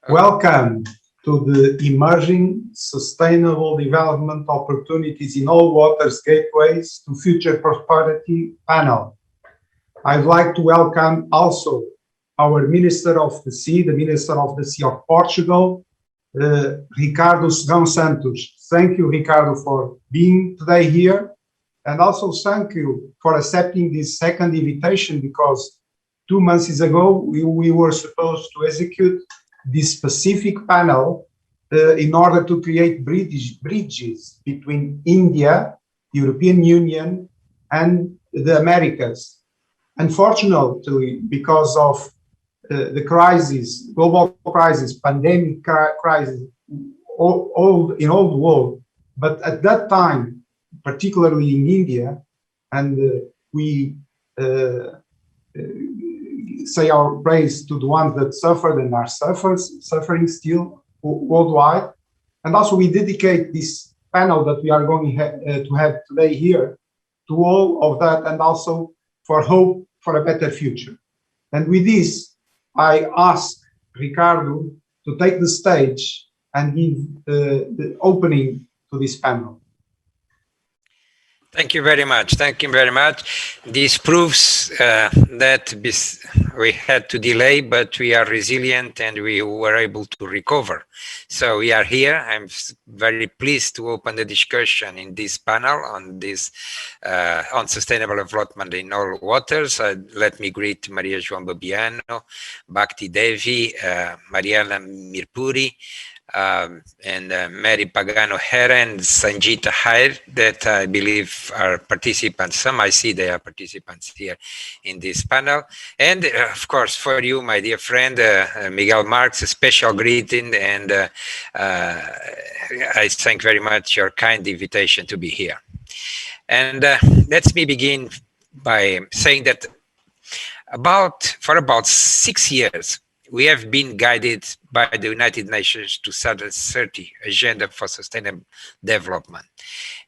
Welcome to the Emerging Sustainable Development Opportunities in All Waters Gateways to Future Prosperity panel. I'd like to welcome also our Minister of the Sea, the Minister of the Sea of Portugal, RICARDO SANTOS. Thank you, RICARDO, for being today here. And also thank you for accepting this second invitation, because 2 months ago we were supposed to execute this specific panel in order to create bridges between India, the European Union, and the Americas. Unfortunately, because of the crisis, global crisis, pandemic crisis, all in all the world, but at that time, particularly in India, and we say our praise to the ones that suffered and are suffering still worldwide. And also we dedicate this panel that we are going to have today here to all of that, and also for hope for a better future. And with this, I ask RICARDO to take the stage and give the opening to this panel. Thank you very much. Thank you very much. This proves that we had to delay, but we are resilient and we were able to recover. So we are here. I'm very pleased to open the discussion in this panel on this on sustainable development in all waters. Let me greet Maria João BEBIANO, BHAKTI DEVI, Mariana Mirpuri, and Mary PAGANO, Hera, and SANGEETA AHIR, that I believe are participants. Some I see they are participants here in this panel. And of course, for you, my dear friend, Miguel Marx, a special greeting, and I thank very much your kind invitation to be here. And let me begin by saying that for about 6 years, we have been guided by the United Nations 2030 Agenda for Sustainable Development.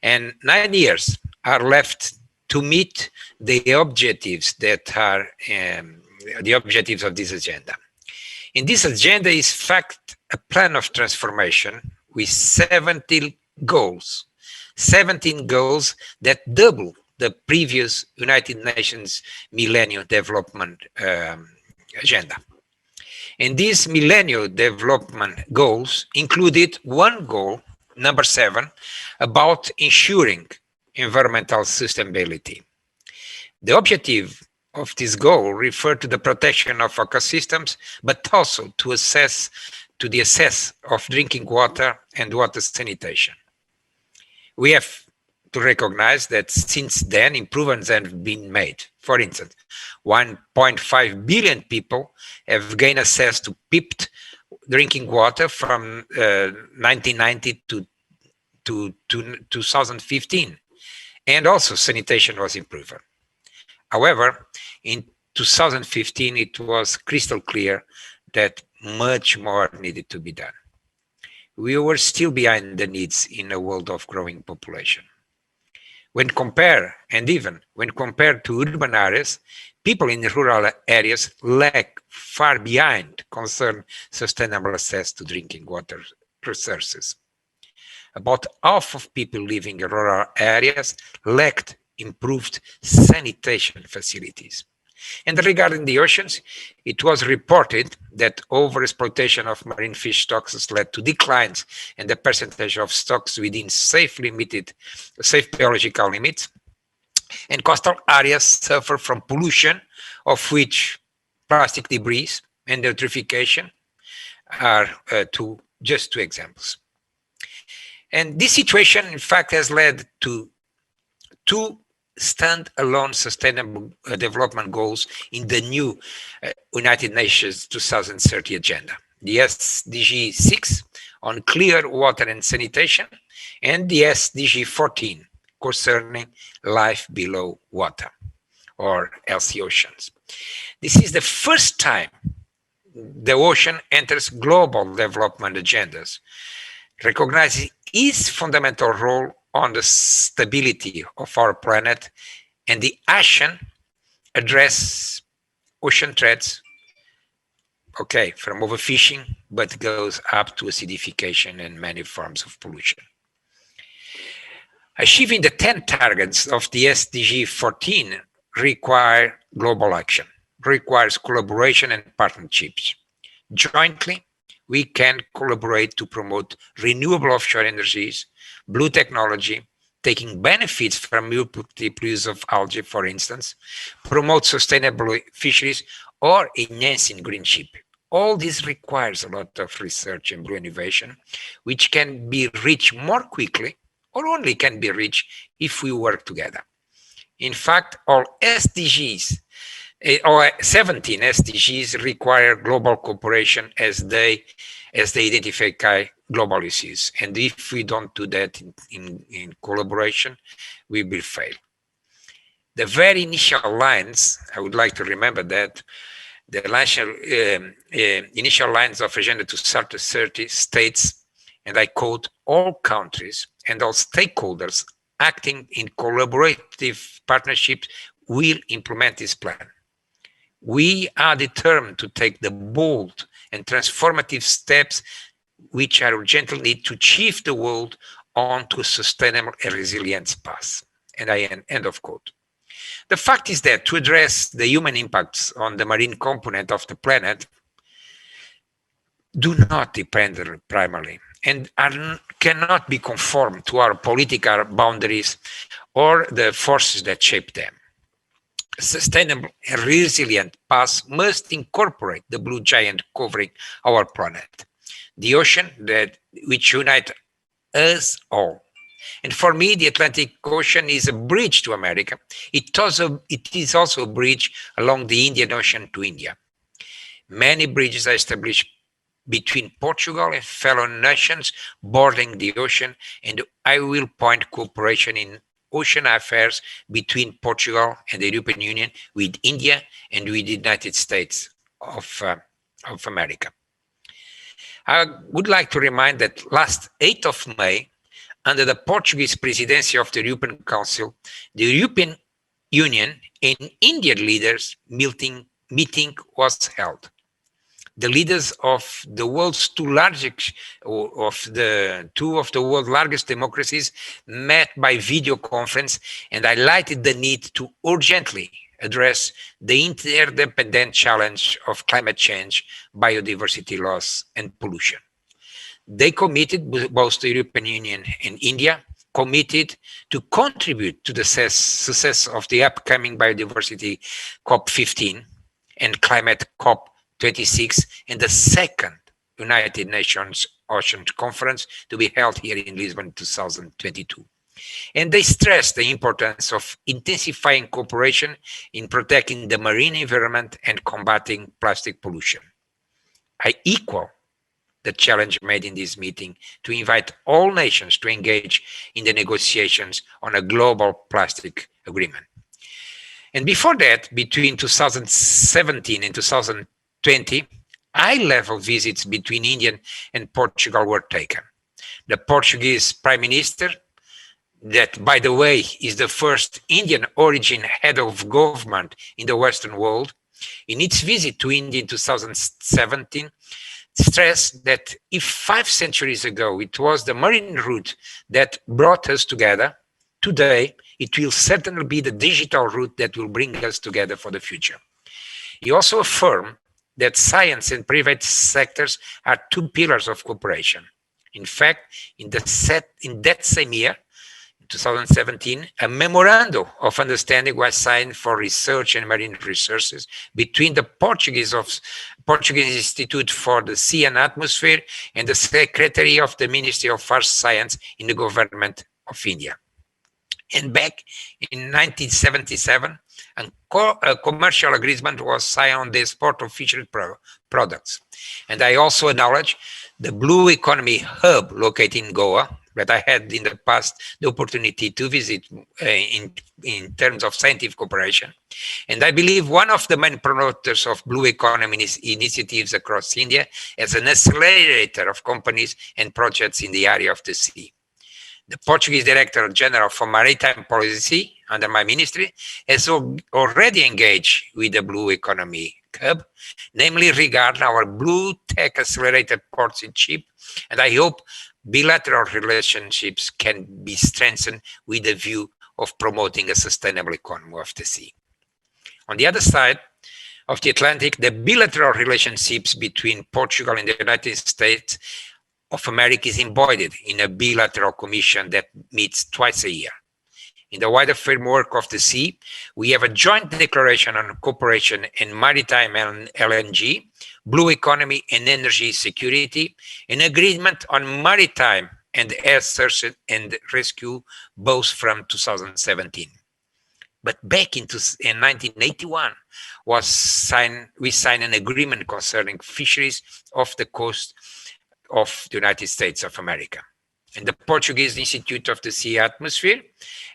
And 9 years are left to meet the objectives that are the objectives of this agenda. In this agenda is, in fact, a plan of transformation with 17 goals that double the previous United Nations Millennium Development Agenda. And these Millennium Development Goals included one goal, number 7, about ensuring environmental sustainability. The objective of this goal referred to the protection of ecosystems, but also to the access of drinking water and water sanitation. We have to recognize that since then improvements have been made. For instance, 1.5 billion people have gained access to piped drinking water from 1990 to 2015, and also sanitation was improved. However, in 2015, it was crystal clear that much more needed to be done. We were still behind the needs in a world of growing population. When compared to urban areas, people in rural areas lag far behind concerning sustainable access to drinking water resources. About half of people living in rural areas lacked improved sanitation facilities. And regarding the oceans, it was reported that overexploitation of marine fish stocks led to declines in the percentage of stocks within safe biological limits, and coastal areas suffer from pollution, of which plastic debris and eutrophication are just two examples. And this situation, in fact, has led to 2 stand-alone sustainable development goals in the new United Nations 2030 agenda. The SDG 6 on clear water and sanitation, and the SDG 14 concerning life below water, or healthy oceans. This is the first time the ocean enters global development agendas, recognizing its fundamental role on the stability of our planet and the action address ocean threats okay, from overfishing, but goes up to acidification and many forms of pollution. Achieving the 10 targets of the SDG 14 require global action, requires collaboration and partnerships. Jointly, we can collaborate to promote renewable offshore energies, blue technology, taking benefits from multiple use of algae, for instance, promote sustainable fisheries, or enhancing green shipping. All this requires a lot of research and blue innovation, which can be reached more quickly, or only can be reached if we work together. In fact, all SDGs, or 17 SDGs require global cooperation as they identify global issues. And if we don't do that in collaboration, we will fail. The very initial lines, I would like to remember that, the initial lines of Agenda 2030 states, and I quote, all countries and all stakeholders acting in collaborative partnerships will implement this plan. We are determined to take the bold and transformative steps which are urgently needed to achieve the world onto a sustainable and resilient path. And end of quote. The fact is that to address the human impacts on the marine component of the planet do not depend primarily and cannot be conformed to our political boundaries or the forces that shape them. A sustainable and resilient path must incorporate the blue giant covering our planet, the ocean which unites us all. And for me, the Atlantic Ocean is a bridge to America. It is also a bridge along the Indian Ocean to India. Many bridges are established between Portugal and fellow nations bordering the ocean, and I will point cooperation in ocean affairs between Portugal and the European Union with India and with the United States of America. I would like to remind that last 8th of May, under the Portuguese presidency of the European Council, the European Union and Indian leaders meeting was held. The leaders of the world's two of the world's largest democracies met by video conference and highlighted the need to urgently address the interdependent challenge of climate change, biodiversity loss, and pollution. They committed, both the European Union and India, committed to contribute to the success of the upcoming biodiversity COP15 and climate COP26 and the second United Nations Ocean Conference to be held here in Lisbon in 2022. And they stressed the importance of intensifying cooperation in protecting the marine environment and combating plastic pollution. I equal the challenge made in this meeting to invite all nations to engage in the negotiations on a global plastic agreement. And before that, between 2017 and 2020, high-level visits between India and Portugal were taken. The Portuguese Prime Minister, that, by the way, is the first Indian origin head of government in the Western world, in its visit to India in 2017, stressed that if 5 centuries ago it was the marine route that brought us together, today it will certainly be the digital route that will bring us together for the future. He also affirmed that science and private sectors are 2 pillars of cooperation. In fact, in that same year, 2017, a memorandum of understanding was signed for research and marine resources between the Portuguese Institute for the Sea and Atmosphere and the Secretary of the Ministry of Earth Science in the government of India. And back in 1977, a commercial agreement was signed on the export of fishery products. And I also acknowledge the Blue Economy Hub located in Goa, that I had in the past the opportunity to visit in terms of scientific cooperation. And I believe one of the main promoters of blue economy initiatives across India as an accelerator of companies and projects in the area of the sea. The Portuguese Director General for Maritime Policy under my ministry has already engaged with the Blue Economy Hub, namely regarding our Blue Tech Accelerated Ports in Chip, and I hope bilateral relationships can be strengthened with the view of promoting a sustainable economy of the sea. On the other side of the Atlantic, the bilateral relationships between Portugal and the United States of America is embodied in a bilateral commission that meets twice a year. In the wider framework of the sea, we have a joint declaration on cooperation in maritime and LNG, blue economy and energy security, an agreement on maritime and air search and rescue, both from 2017. But back in 1981, we signed an agreement concerning fisheries off the coast of the United States of America. And the Portuguese Institute of the Sea Atmosphere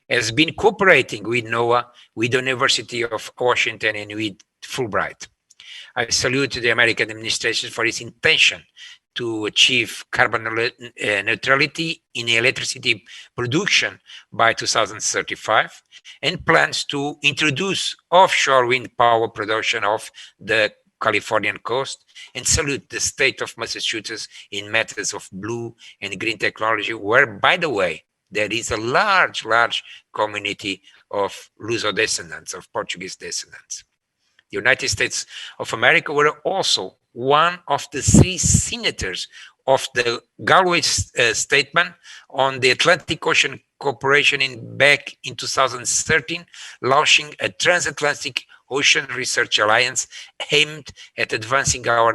has been cooperating with NOAA, with the University of Washington, and with Fulbright. I salute the American administration for its intention to achieve carbon neutrality in electricity production by 2035 and plans to introduce offshore wind power production off the Californian coast, and salute the state of Massachusetts in matters of blue and green technology, where, by the way, there is a large community of Luso descendants, of Portuguese descendants. The United States of America were also one of the 3 signatories of the Galway Statement on the Atlantic Ocean Cooperation back in 2013, launching a transatlantic Ocean Research Alliance aimed at advancing our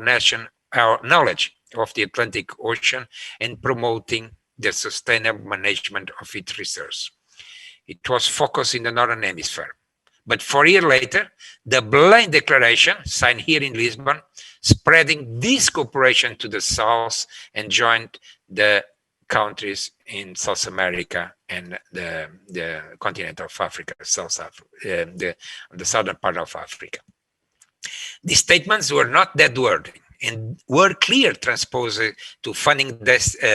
knowledge of the Atlantic Ocean and promoting the sustainable management of its resources. It was focused in the Northern Hemisphere. But 4 years later, the Belém Declaration, signed here in Lisbon, spreading this cooperation to the south and joined the countries in South America and the continent of Africa, the southern part of Africa. These statements were not that wording and were clear transposed to funding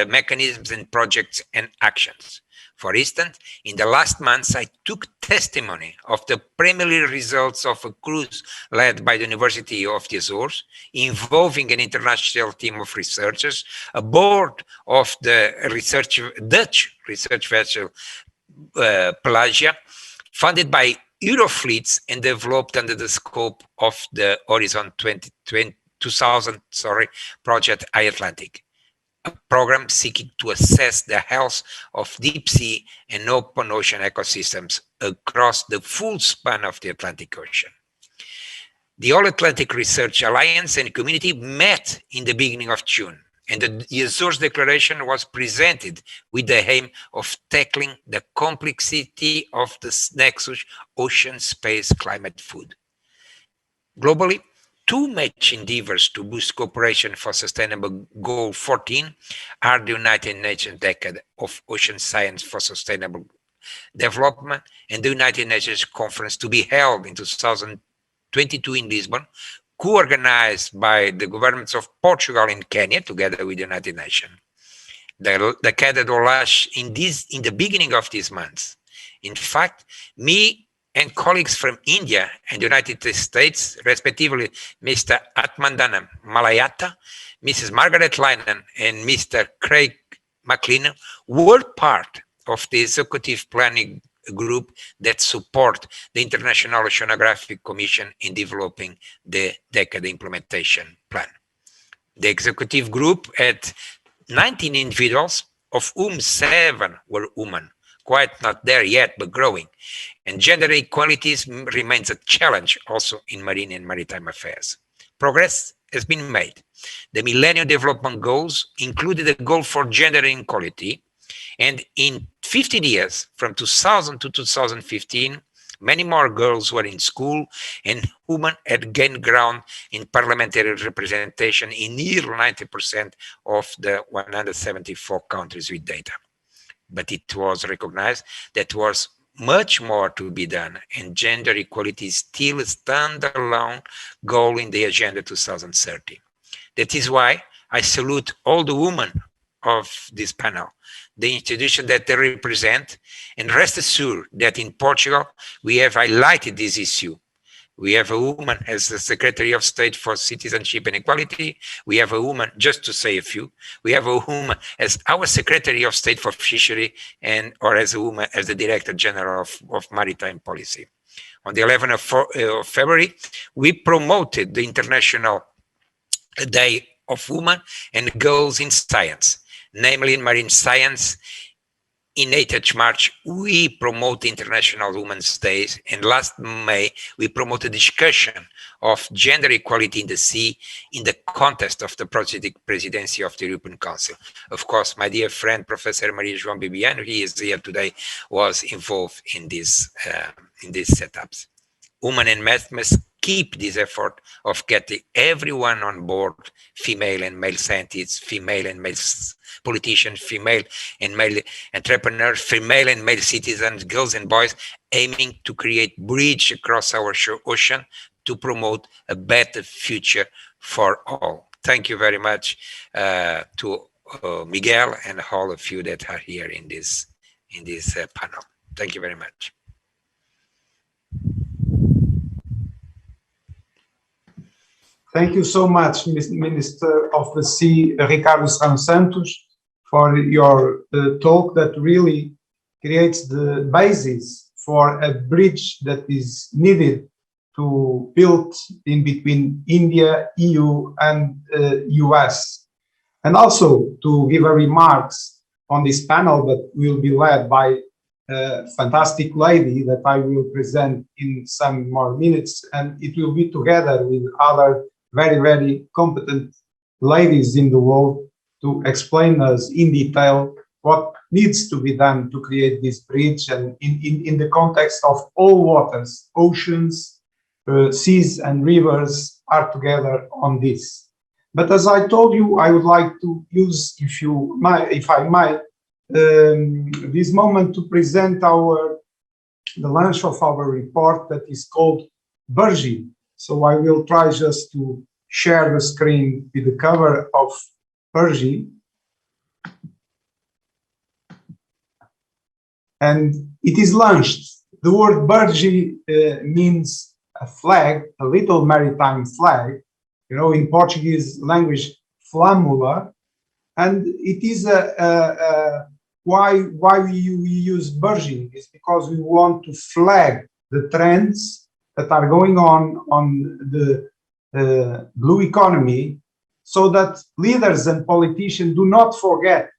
mechanisms and projects and actions. For instance, in the last months, I took testimony of the preliminary results of a cruise led by the University of the Azores, involving an international team of researchers aboard of the Dutch research vessel Pelagia, funded by Eurofleets and developed under the scope of the Horizon 2000 project iAtlantic, a program seeking to assess the health of deep sea and open ocean ecosystems across the full span of the Atlantic Ocean. The All Atlantic Research Alliance and community met in the beginning of June, and the Azores Declaration was presented with the aim of tackling the complexity of the nexus ocean, space, climate, food. Globally, 2 major endeavors to boost cooperation for Sustainable Goal 14 are the United Nations Decade of Ocean Science for Sustainable Development and the United Nations Conference to be held in 2022 in Lisbon, co-organized by the governments of Portugal and Kenya together with the United Nations. The decade will last in the beginning of this month. In fact, me and colleagues from India and the United States, respectively, Mr. Atmandanam Malayata, Mrs. Margaret Lynan, and Mr. Craig McLean, were part of the executive planning group that support the International Oceanographic Commission in developing the Decade Implementation Plan. The executive group had 19 individuals, of whom 7 were women, quite not there yet, but growing. And gender equality remains a challenge also in marine and maritime affairs. Progress has been made. The Millennium Development Goals included a goal for gender equality, and in 15 years, from 2000 to 2015, many more girls were in school, and women had gained ground in parliamentary representation in nearly 90% of the 174 countries with data. But it was recognized that there was much more to be done, and gender equality is still a standalone goal in the Agenda 2030. That is why I salute all the women of this panel, the institution that they represent, and rest assured that in Portugal, we have highlighted this issue. We have a woman as the Secretary of State for Citizenship and Equality. We have a woman, just to say a few, we have a woman as our Secretary of State for Fishery or as a woman as the Director General of Maritime Policy. On the 11th of February, we promoted the International Day of Women and Girls in Science, namely in marine science. In 8th March, we promote International Women's Days, and last May, we promoted discussion of gender equality in the sea in the context of the presidency of the European Council. Of course, my dear friend, Professor Maria João BEBIANO, he is here today, was involved in these setups. Women and men must keep this effort of getting everyone on board, female and male scientists, female and male politicians, female and male entrepreneurs, female and male citizens, girls and boys, aiming to create bridge across our ocean to promote a better future for all. Thank you very much to Miguel and all of you that are here in this panel. Thank you very much. Thank you so much, Minister of the Sea, Ricardo Santos, for your talk that really creates the basis for a bridge that is needed to build in between India, EU, and US. And also to give a remarks on this panel that will be led by a fantastic lady that I will present in some more minutes, and it will be together with other very, very competent ladies in the world to explain us in detail what needs to be done to create this bridge, and in the context of all waters, oceans, seas and rivers are together on this. But as I told you, I would like to use, if I might, this moment to present the launch of our report that is called BERGI. So I will try just to share the screen with the cover of BERGI. And it is launched. The word BERGI means a flag, a little maritime flag, you know, in Portuguese language, flâmula. And it is why we use BERGI is because we want to flag the trends that are going on the blue economy, so that leaders and politicians do not forget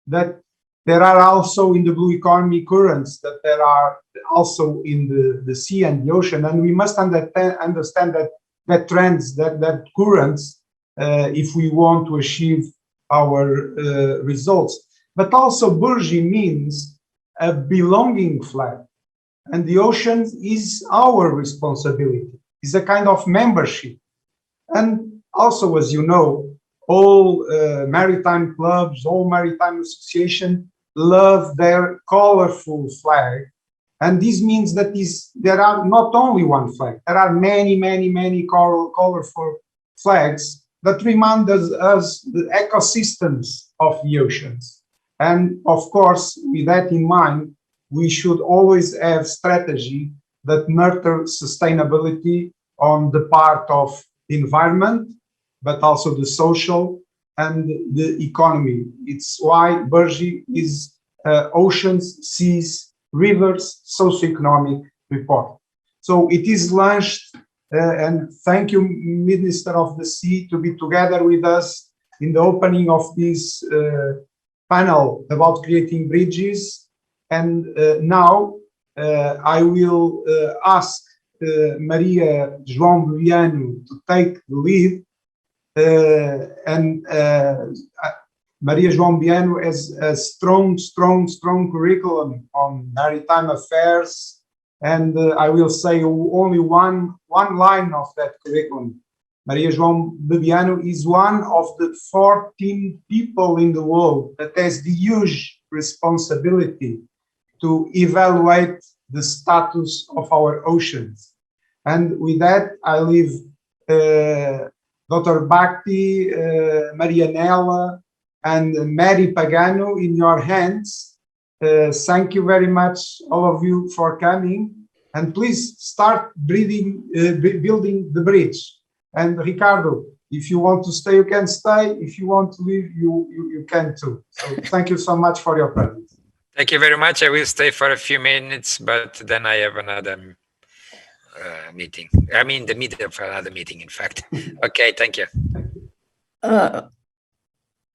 that there are also in the blue economy currents that there are also in the sea and the ocean, and we must understand that trends, that currents, if we want to achieve our results. But also BERGI means a belonging flag, and the ocean is our responsibility, is a kind of membership. And also, as you know, all maritime clubs, all maritime associations love their colorful flag. And this means that there are not only one flag, there are many, many, many colorful flags that remind us the ecosystems of the oceans. And of course, with that in mind, we should always have strategy that nurture sustainability on the part of the environment, but also the social and the economy. It's why BERGI is Oceans, Seas, Rivers Socioeconomic Report. So it is launched, and thank you, Minister of the Sea, to be together with us in the opening of this panel about creating bridges. And now I will ask Maria João BEBIANO to take the lead. Maria João BEBIANO has a strong curriculum on maritime affairs, and I will say only one line of that curriculum. Maria João BEBIANO is one of the 14 people in the world that has the huge responsibility to evaluate the status of our oceans. And with that, I leave Dr. BHAKTI, Marianela, and Mary Pagano in your hands. Thank you very much, all of you, for coming. And please start building the bridge. And Ricardo, if you want to stay, you can stay. If you want to leave, you can too. So thank you so much for your presence. Thank you very much. I will stay for a few minutes, but then I have another meeting. I'm in the middle of another meeting, in fact. Okay, thank you.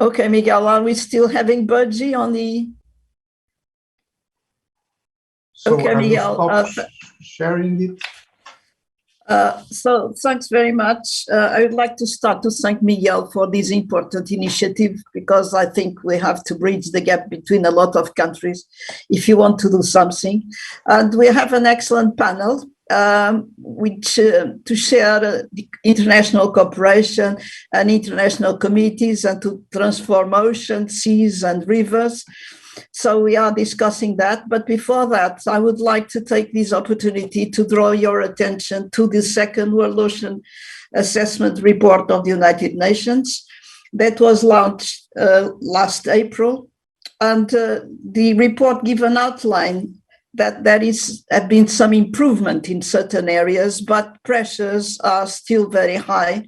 Okay, Miguel, are we still having Budgie on the... So Okay, I will Miguel, stop sharing it. So thanks very much. I would like to start to thank Miguel for this important initiative, because I think we have to bridge the gap between a lot of countries if you want to do something. And we have an excellent panel which to share the international cooperation and international committees and to transform oceans, seas and rivers. So we are discussing that. But before that, I would like to take this opportunity to draw your attention to the second World Ocean Assessment Report of the United Nations that was launched last April. And the report gives an outline that there have been some improvement in certain areas, but pressures are still very high,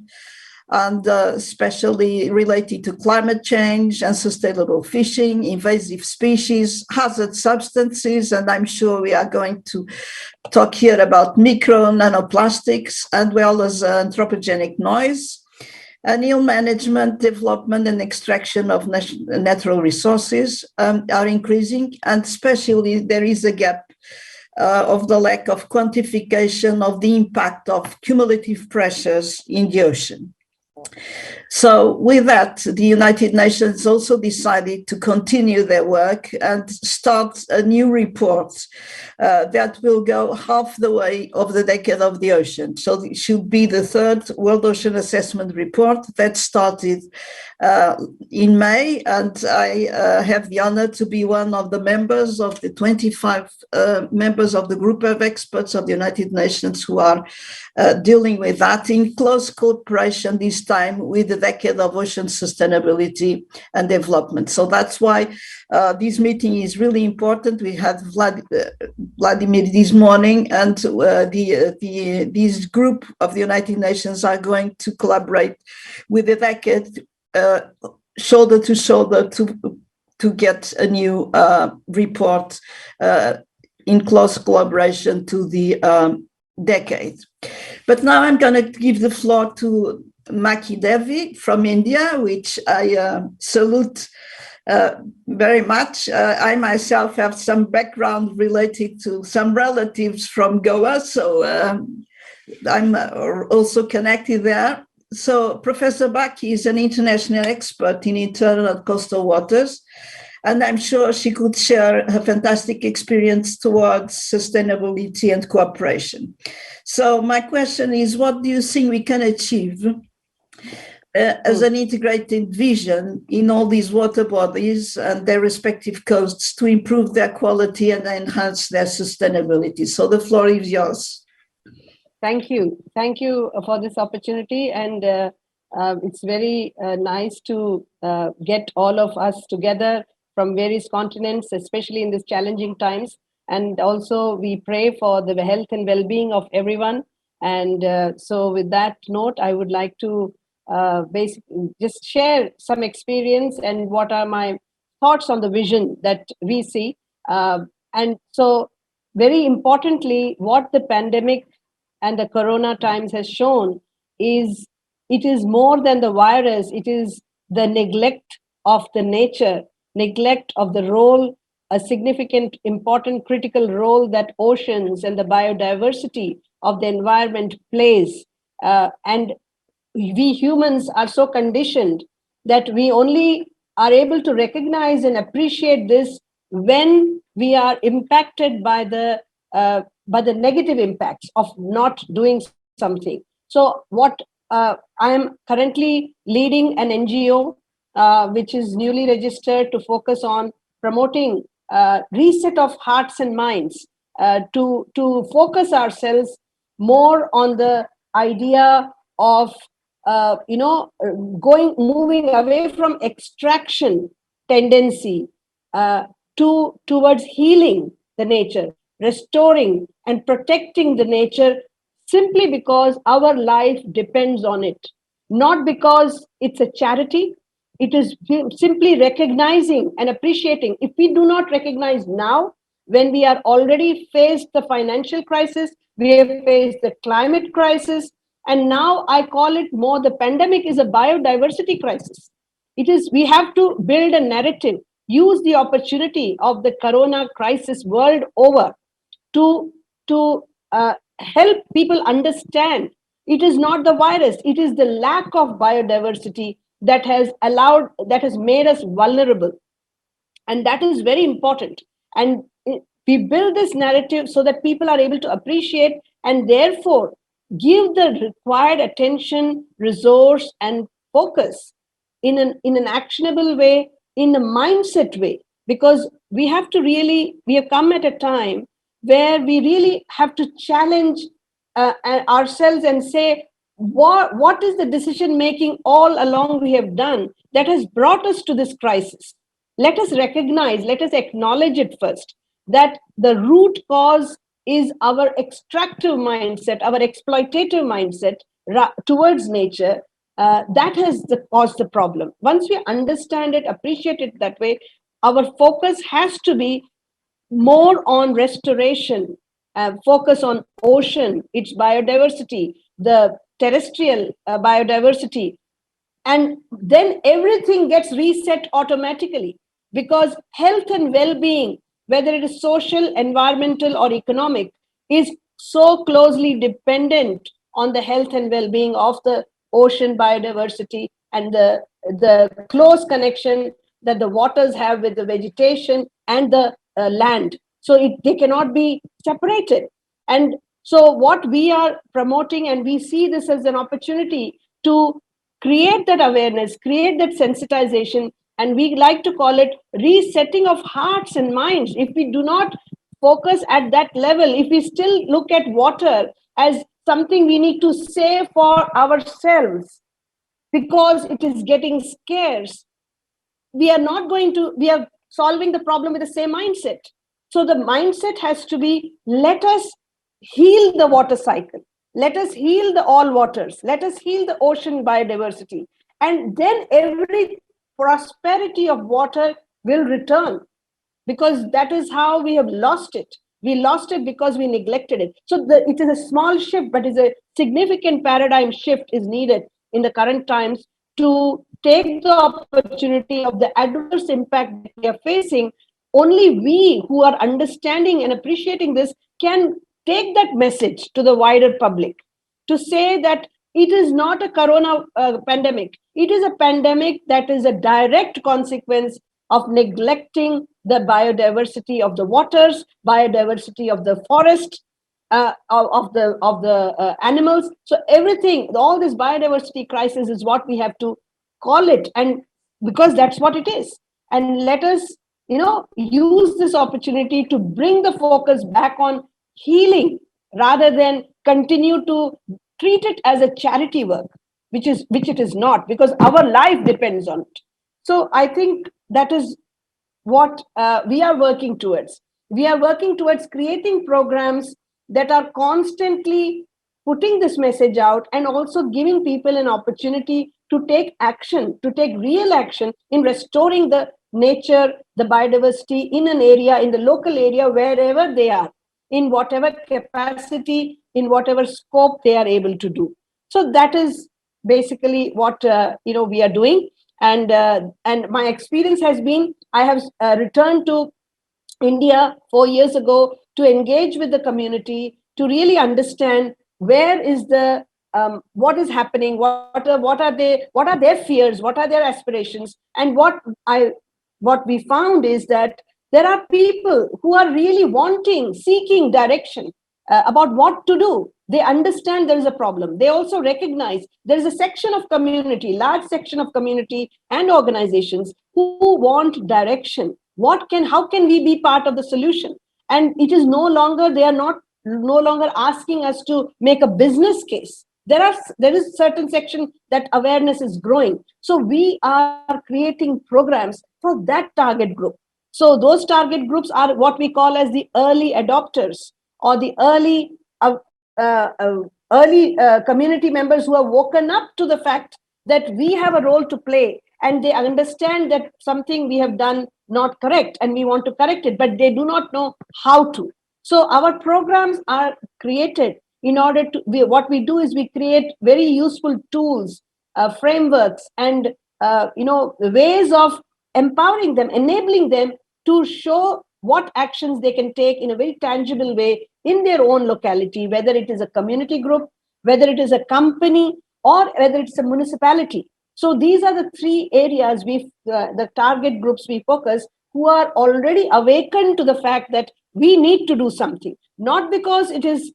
and especially related to climate change and sustainable fishing, invasive species, hazard substances, and I'm sure we are going to talk here about micro nanoplastics, and well as anthropogenic noise, and ill management, development and extraction of natural resources are increasing, and especially there is a gap of the lack of quantification of the impact of cumulative pressures in the ocean. So with that, the United Nations also decided to continue their work and start a new report that will go half the way of the decade of the ocean. So it should be the third World Ocean Assessment Report that started in May, and I have the honor to be one of the members of the 25 members of the group of experts of the United Nations who are dealing with that in close cooperation this time with the decade of ocean sustainability and development. So that's why this meeting is really important. We had Vladimir this morning, and this group of the United Nations are going to collaborate with the decade shoulder to shoulder to get a new report in close collaboration to the decade. But now I'm going to give the floor to Maki Devi from India, which I salute very much. I myself have some background related to some relatives from Goa, so I'm also connected there. So Professor Bhakti is an international expert in internal and coastal waters, and I'm sure she could share her fantastic experience towards sustainability and cooperation. So my question is, what do you think we can achieve as an integrated vision in all these water bodies and their respective coasts to improve their quality and enhance their sustainability? So the floor is yours. Thank you. Thank you for this opportunity. And it's very nice to get all of us together from various continents, especially in these challenging times. And also we pray for the health and well-being of everyone. And so with that note, I would like to basically just share some experience and what are my thoughts on the vision that we see. And so very importantly, what the pandemic and the corona times has shown is it is more than the virus, it is the neglect of the nature, neglect of the role, a significant, important, critical role that oceans and the biodiversity of the environment plays. And we humans are so conditioned that we only are able to recognize and appreciate this when we are impacted by the negative impacts of not doing something. So what I am currently leading an NGO, which is newly registered to focus on promoting reset of hearts and minds, to focus ourselves more on the idea of moving away from extraction tendency towards healing the nature, restoring and protecting the nature, simply because our life depends on it, not because it's a charity. It is simply recognizing and appreciating. If we do not recognize now, when we are already faced the financial crisis, we have faced the climate crisis, and now I call it more, the pandemic is a biodiversity crisis. We have to build a narrative, use the opportunity of the corona crisis world over to help people understand it is not the virus, it is the lack of biodiversity that has made us vulnerable. And that is very important. And we build this narrative so that people are able to appreciate and therefore give the required attention, resource, and focus in an actionable way, in a mindset way, because we have come at a time where we really have to challenge ourselves and say, what is the decision making all along we have done that has brought us to this crisis? Let us recognize, let us acknowledge it first, that the root cause is our extractive mindset, our exploitative mindset towards nature. That has caused the problem. Once we understand it, appreciate it that way, our focus has to be more on restoration, focus on ocean, its biodiversity, the terrestrial biodiversity, and then everything gets reset automatically, because health and well-being, whether it is social, environmental, or economic, is so closely dependent on the health and well-being of the ocean biodiversity and the close connection that the waters have with the vegetation and the land. So they cannot be separated. And so what we are promoting, and we see this as an opportunity to create that awareness, create that sensitization, and we like to call it resetting of hearts and minds. If we do not focus at that level, if we still look at water as something we need to save for ourselves because it is getting scarce, we are solving the problem with the same mindset. So the mindset has to be, let us heal the water cycle. Let us heal the all waters. Let us heal the ocean biodiversity. And then every prosperity of water will return, because that is how we have lost it. We lost it because we neglected it. So it is a small shift, but it's a significant paradigm shift is needed in the current times to take the opportunity of the adverse impact that we are facing. Only we who are understanding and appreciating this can take that message to the wider public, to say that it is not a corona pandemic. It is a pandemic that is a direct consequence of neglecting the biodiversity of the waters, biodiversity of the forest, of the animals. So everything, all this biodiversity crisis is what we have to call it, and because that's what it is. And let us, use this opportunity to bring the focus back on healing rather than continue to treat it as a charity work, which it is not, because our life depends on it. So I think that is what we are working towards. We are working towards creating programs that are constantly putting this message out and also giving people an opportunity to take action, to take real action in restoring the nature, the biodiversity in an area, in the local area, wherever they are, in whatever capacity, in whatever scope they are able to do. So that is basically what we are doing. And my experience has been, I have returned to India 4 years ago to engage with the community, to really understand where is the what is happening, what are their fears, what are their aspirations. And what we found is that there are people who are really seeking direction about what to do. They understand there is a problem. They also recognize there is a section of community, large section of community and organizations who want direction. How can we be part of the solution? And it is they are no longer asking us to make a business case. there is certain section that awareness is growing. So we are creating programs for that target group. So those target groups are what we call as the early adopters, or the early community members who have woken up to the fact that we have a role to play, and they understand that something we have done not correct and we want to correct it, but they do not know how to. So our programs are created in order to, what we do is we create very useful tools, frameworks, and ways of empowering them, enabling them to show what actions they can take in a very tangible way in their own locality, whether it is a community group, whether it is a company, or whether it's a municipality. So these are the three areas the target groups we focus, who are already awakened to the fact that we need to do something, not because it is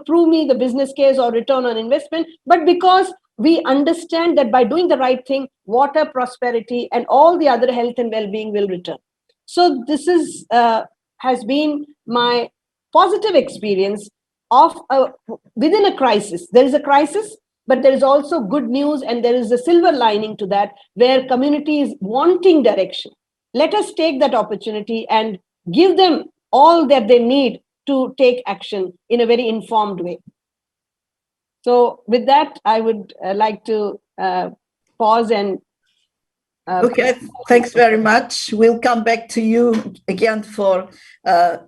prove me the business case or return on investment, but because we understand that by doing the right thing, water, prosperity, and all the other health and well-being will return. So this is has been my positive experience of within a crisis. There is a crisis, but there is also good news, and there is a silver lining to that, where community is wanting direction. Let us take that opportunity and give them all that they need to take action in a very informed way. So with that, I would like to pause and okay, thanks very much. We'll come back to you again for a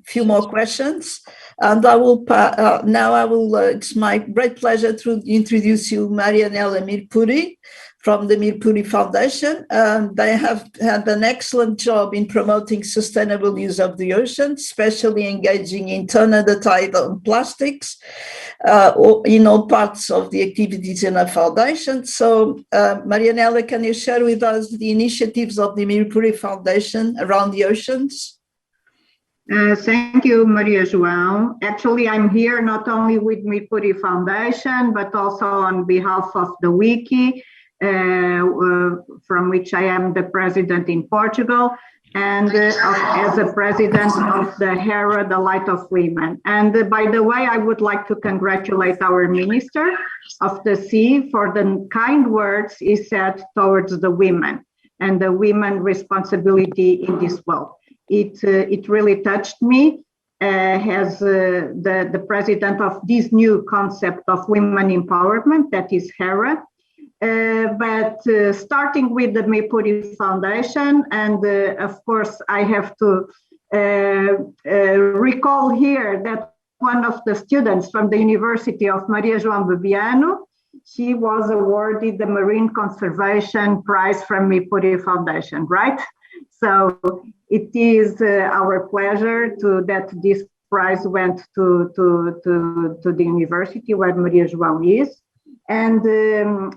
few more questions. And I will it's my great pleasure to introduce you Marianela Mirpuri from the Mirpuri Foundation. They have had an excellent job in promoting sustainable use of the ocean, especially engaging in non-tidal plastics in all parts of the activities in the foundation. So, Marianela, can you share with us the initiatives of the Mirpuri Foundation around the oceans? Thank you, Maria João. Actually, I'm here not only with Mirpuri Foundation, but also on behalf of the WICCI, from which I am the president in Portugal, and as a president of the Hera, the Light of Women. And by the way, I would like to congratulate our Minister of the Sea for the kind words he said towards the women and the women responsibility in this world. It really touched me as the president of this new concept of women empowerment, that is Hera. But starting with the Mirpuri Foundation, and of course I have to recall here that one of the students from the University of Maria João BEBIANO, she was awarded the Marine Conservation Prize from Mirpuri Foundation, right? So it is our pleasure that this prize went to the university where Maria João is. And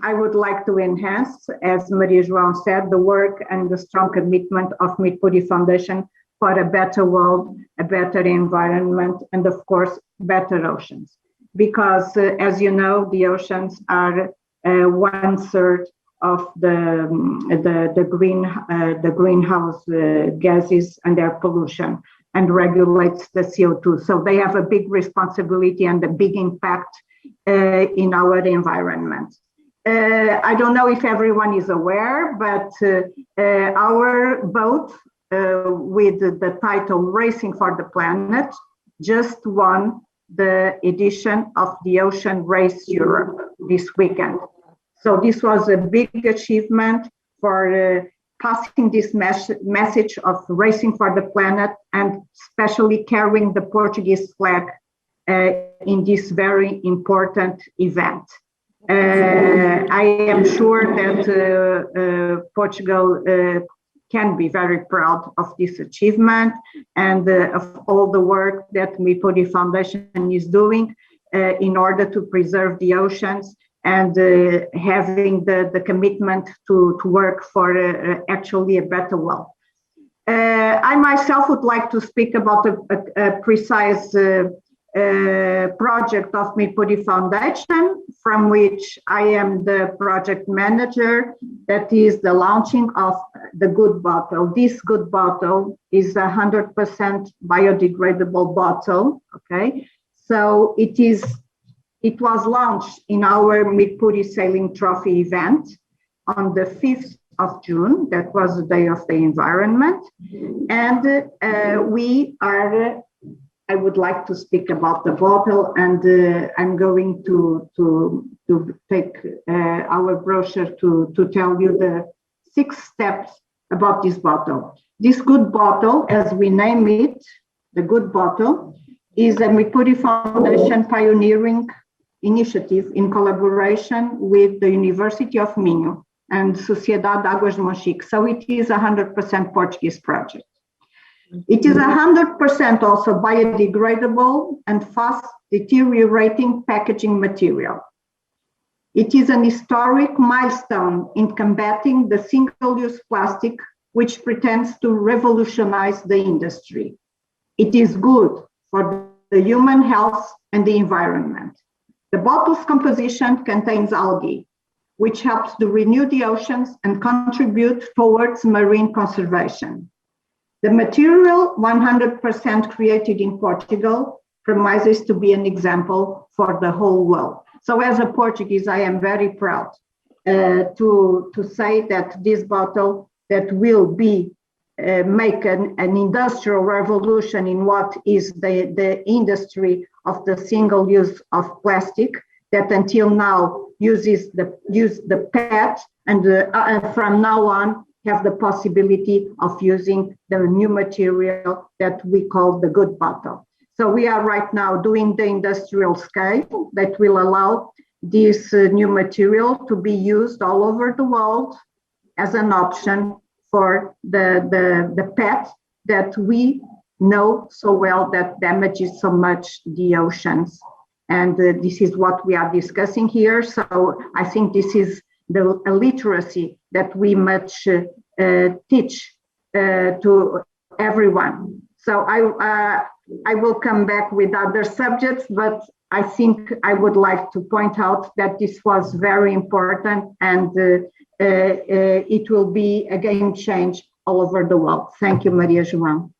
I would like to enhance, as Maria João said, the work and the strong commitment of Mirpuri Foundation for a better world, a better environment, and of course, better oceans. Because as you know, the oceans are 1/3 of the greenhouse gases and air pollution, and regulates the CO2. So they have a big responsibility and a big impact in our environment. I don't know if everyone is aware, but our boat with the title Racing for the Planet just won the edition of the Ocean Race Europe this weekend. So this was a big achievement for passing this message of racing for the planet, and especially carrying the Portuguese flag in this very important event. I am sure that Portugal can be very proud of this achievement, and of all the work that Mirpuri Foundation is doing in order to preserve the oceans, and having the commitment to work for actually a better world. I myself would like to speak about a precise project of Mirpuri Foundation, from which I am the project manager, that is the launching of the Good Bottle. This Good Bottle is 100% biodegradable bottle, okay? So it is It was launched in our Mirpuri Sailing Trophy event on the 5th of June. That was the Day of the Environment. And I would like to speak about the bottle, and I'm going to take our brochure to tell you the 6 steps about this bottle. This good bottle, as we name it, the good bottle, is a Mirpuri Foundation pioneering initiative in collaboration with the University of Minho and Sociedade de Águas de Monchique. So it is 100% Portuguese project. It is 100% also biodegradable and fast deteriorating packaging material. It is an historic milestone in combating the single-use plastic, which pretends to revolutionize the industry. It is good for the human health and the environment. The bottle's composition contains algae, which helps to renew the oceans and contribute towards marine conservation. The material, 100% created in Portugal, promises to be an example for the whole world. So as a Portuguese, I am very proud to say that this bottle that will be make an industrial revolution in what is the industry of the single use of plastic, that until now use the PET, and from now on have the possibility of using the new material that we call the good bottle. So we are right now doing the industrial scale that will allow this new material to be used all over the world as an option for the PET that we know so well that damages so much the oceans. And this is what we are discussing here. So I think this is the literacy that we must teach to everyone. So I will come back with other subjects, but I think I would like to point out that this was very important, and it will be a game change all over the world. Thank you, Maria João.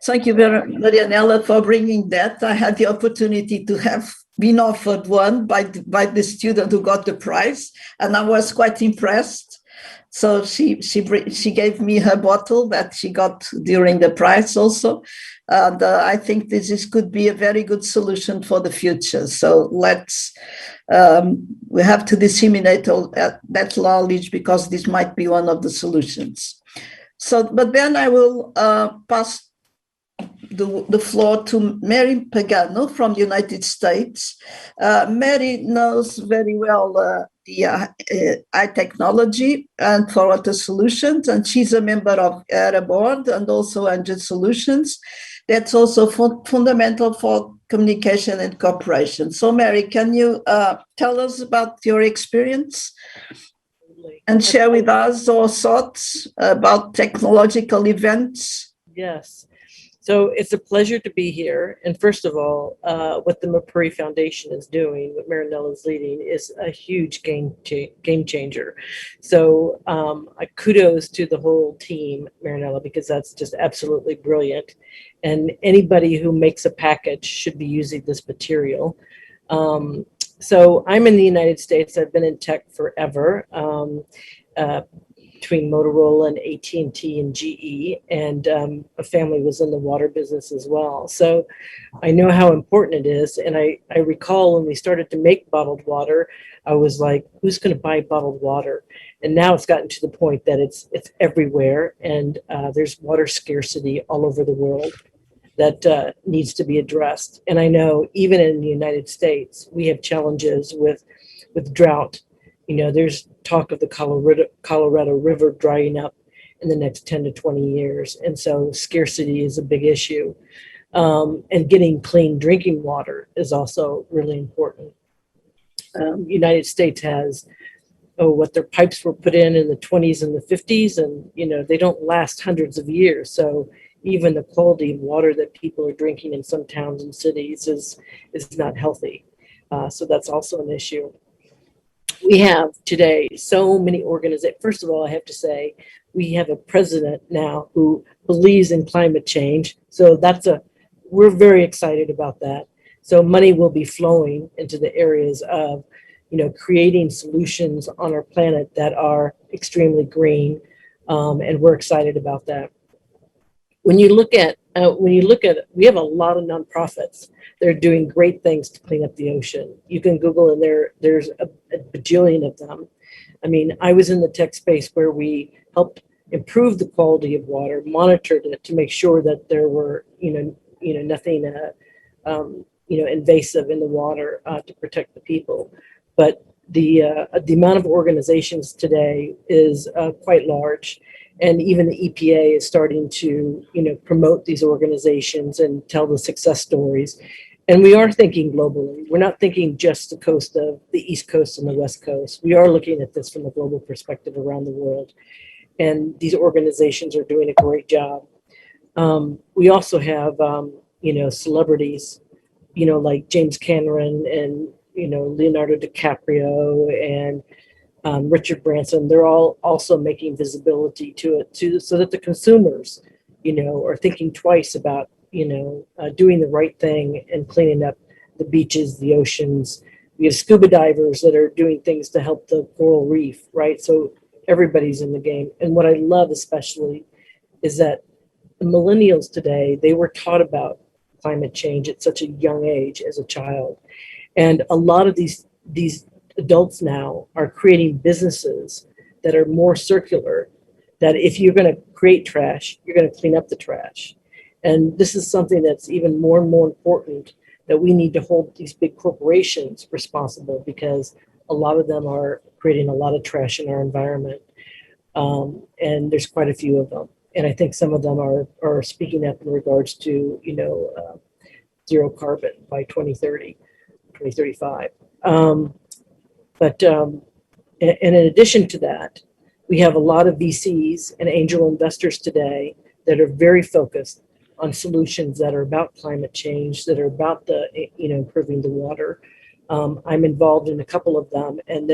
Thank you, Marianela, for bringing that. I had the opportunity to have been offered one by the student who got the prize, and I was quite impressed. So she gave me her bottle that she got during the prize also. And I think could be a very good solution for the future. So we have to disseminate all that knowledge, because this might be one of the solutions. So, but then I will pass the floor to Mary Pagano from the United States. Mary knows very well the high technology and for water solutions, and she's a member of Hera board and also Engine Solutions. That's also fundamental for communication and cooperation. So Mary, can you tell us about your experience and share with us your thoughts about technological events? Yes. So it's a pleasure to be here. And first of all, what the Mirpuri Foundation is doing, what Marianela is leading, is a huge game changer. So kudos to the whole team, Marianela, because that's just absolutely brilliant. And anybody who makes a package should be using this material. So I'm in the United States. I've been in tech forever. Between Motorola and AT&T and GE, and a family was in the water business as well. So I know how important it is. And I recall when we started to make bottled water, I was like, who's going to buy bottled water? And now it's gotten to the point that it's everywhere, and there's water scarcity all over the world that needs to be addressed. And I know even in the United States, we have challenges with drought. You know, there's talk of the Colorado River drying up in the next 10 to 20 years. And so scarcity is a big issue. And getting clean drinking water is also really important. United States has, their pipes were put in the 20s and the 50s, and, you know, they don't last hundreds of years. So even the quality of water that people are drinking in some towns and cities is not healthy. So that's also an issue. We have today so many organizations. First of all, I have to say, we have a president now who believes in climate change. So we're very excited about that. So money will be flowing into the areas of, creating solutions on our planet that are extremely green, and we're excited about that. When you look at, we have a lot of nonprofits that are doing great things to clean up the ocean. You can Google and there's a bajillion of them. I mean, I was in the tech space where we helped improve the quality of water, monitored it to make sure that there were, nothing, invasive in the water to protect the people. But the amount of organizations today is quite large. And even the EPA is starting to, promote these organizations and tell the success stories. And we are thinking globally. We're not thinking just the coast of the East Coast and the West Coast. We are looking at this from a global perspective around the world. And these organizations are doing a great job. We also have, celebrities, like James Cameron and, Leonardo DiCaprio and Richard Branson. They're all also making visibility to it so that the consumers, are thinking twice about, doing the right thing and cleaning up the beaches, the oceans. We have scuba divers that are doing things to help the coral reef, right? So everybody's in the game. And what I love especially is that the millennials today, they were taught about climate change at such a young age as a child. And a lot of these adults now are creating businesses that are more circular, that if you're going to create trash, you're going to clean up the trash. And this is something that's even more and more important, that we need to hold these big corporations responsible, because a lot of them are creating a lot of trash in our environment. And there's quite a few of them. And I think some of them are speaking up in regards to, zero carbon by 2030, 2035. And in addition to that, we have a lot of VCs and angel investors today that are very focused on solutions that are about climate change, that are about improving the water. I'm involved in a couple of them, and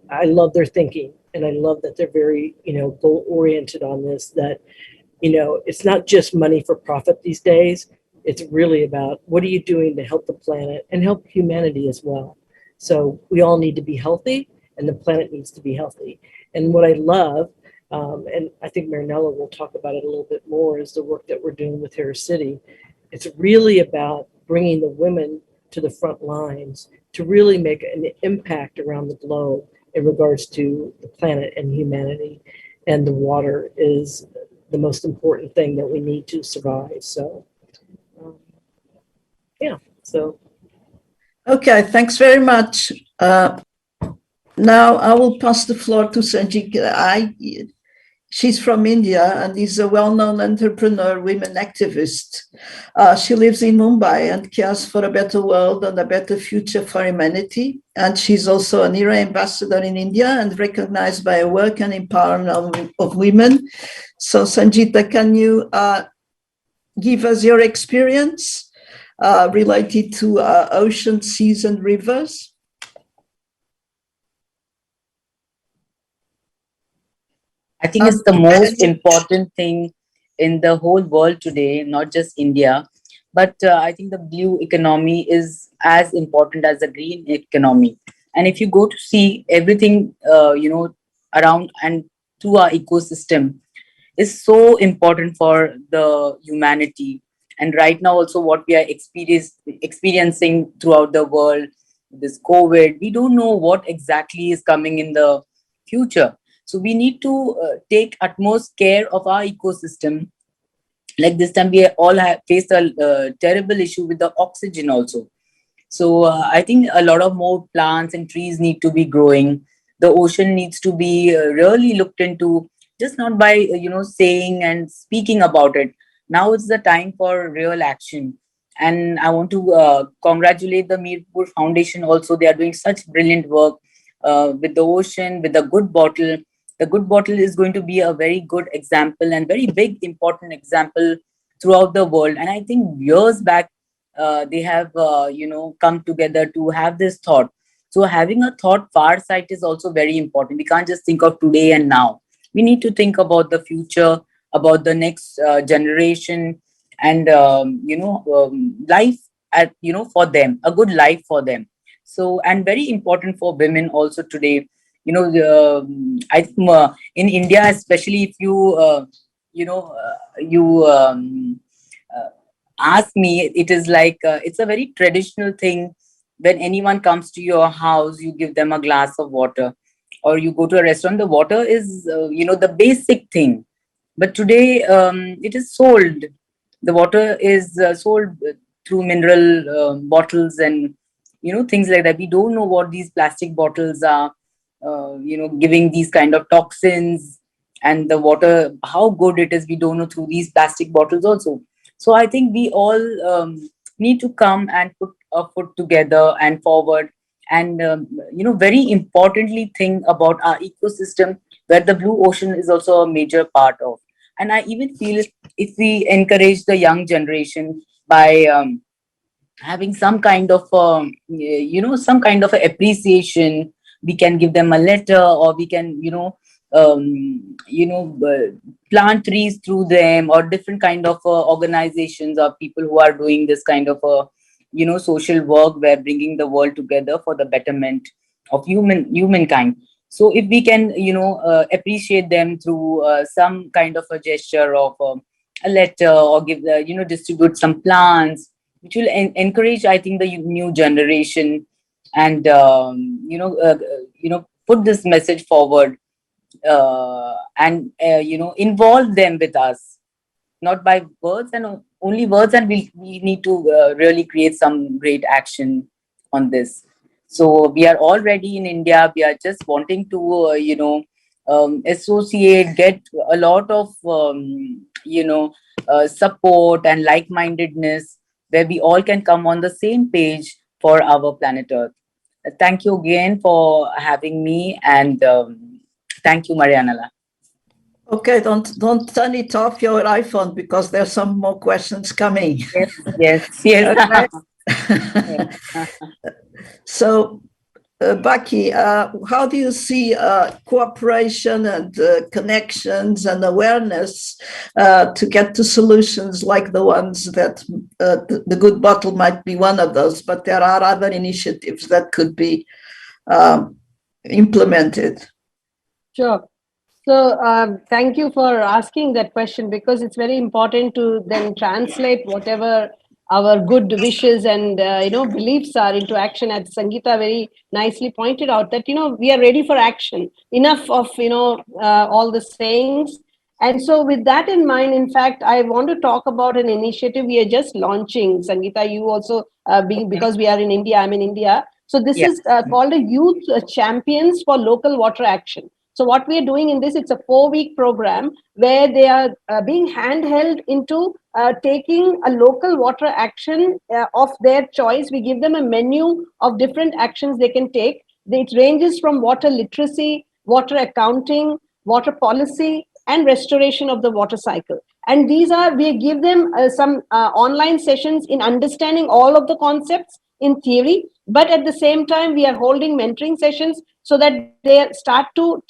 I love their thinking, and I love that they're very, goal oriented on this, that, it's not just money for profit these days. It's really about what are you doing to help the planet and help humanity as well. So we all need to be healthy, and the planet needs to be healthy. And what I love, and I think Marianela will talk about it a little bit more, is the work that we're doing with Hera City. It's really about bringing the women to the front lines to really make an impact around the globe in regards to the planet and humanity. And the water is the most important thing that we need to survive. So, Okay, thanks very much. Now I will pass the floor to Sangeeta. She's from India and is a well-known entrepreneur, women activist. She lives in Mumbai and cares for a better world and a better future for humanity. And she's also an HERA ambassador in India and recognized by her work and empowerment of women. So Sangeeta, can you give us your experience related to ocean, seas, and rivers? I think it's the most important thing in the whole world today, not just India, but I think the blue economy is as important as the green economy. And if you go to see everything, around and through our ecosystem is so important for the humanity. And right now also what we are experiencing throughout the world, this COVID, we don't know what exactly is coming in the future. So we need to take utmost care of our ecosystem. Like this time, we all have faced a terrible issue with the oxygen also. So I think a lot of more plants and trees need to be growing. The ocean needs to be really looked into, just not by saying and speaking about it. Now it's the time for real action. And I want to congratulate the Mirpuri Foundation also. They are doing such brilliant work with the ocean, with the good bottle. The good bottle is going to be a very good example and very big, important example throughout the world. And I think years back, they have, come together to have this thought. So having a thought far sight is also very important. We can't just think of today and now. We need to think about the future, about the next generation, and life at, for them, a good life for them. So, and very important for women also today, I think in India, especially if you ask me, it is like, it's a very traditional thing. When anyone comes to your house, you give them a glass of water, or you go to a restaurant, the water is, the basic thing. But today, it is sold. The water is sold through mineral bottles and, things like that. We don't know what these plastic bottles are, giving these kind of toxins, and the water, how good it is, we don't know through these plastic bottles also. So I think we all need to come and put a foot together and forward, and very importantly think about our ecosystem, where the blue ocean is also a major part of. And I even feel if we encourage the young generation by having some kind of some kind of appreciation, we can give them a letter, or we can plant trees through them, or different kind of organizations or people who are doing this kind of social work, where bringing the world together for the betterment of humankind. So if we can appreciate them through some kind of a gesture of a letter, or give distribute some plants, which will encourage, I think, the new generation, and put this message forward, and involve them with us, not by words and only words, and we need to really create some great action on this. So we are already in India, we are just wanting to associate, get a lot of support and like-mindedness, where we all can come on the same page for our planet Earth. Thank you again for having me, and thank you, Marianela. Okay, don't turn it off your iPhone, because there's some more questions coming. Yes. Okay. So, BHAKTI, how do you see cooperation and connections and awareness to get to solutions like the ones that the Good Bottle might be one of those, but there are other initiatives that could be implemented? Sure. So thank you for asking that question, because it's very important to then translate whatever our good wishes and beliefs are into action. As Sangeeta very nicely pointed out, that we are ready for action. Enough of all the sayings. And so with that in mind, in fact, I want to talk about an initiative we are just launching. Sangeeta, you also because we are in India, I'm in India. So this is called a Youth Champions for Local Water Action. So what we are doing in this, it's a 4-week program where they are being handheld into taking a local water action of their choice. We give them a menu of different actions they can take. It ranges from water literacy, water accounting, water policy, and restoration of the water cycle. And we give them some online sessions in understanding all of the concepts in theory, but at the same time, we are holding mentoring sessions so that they start to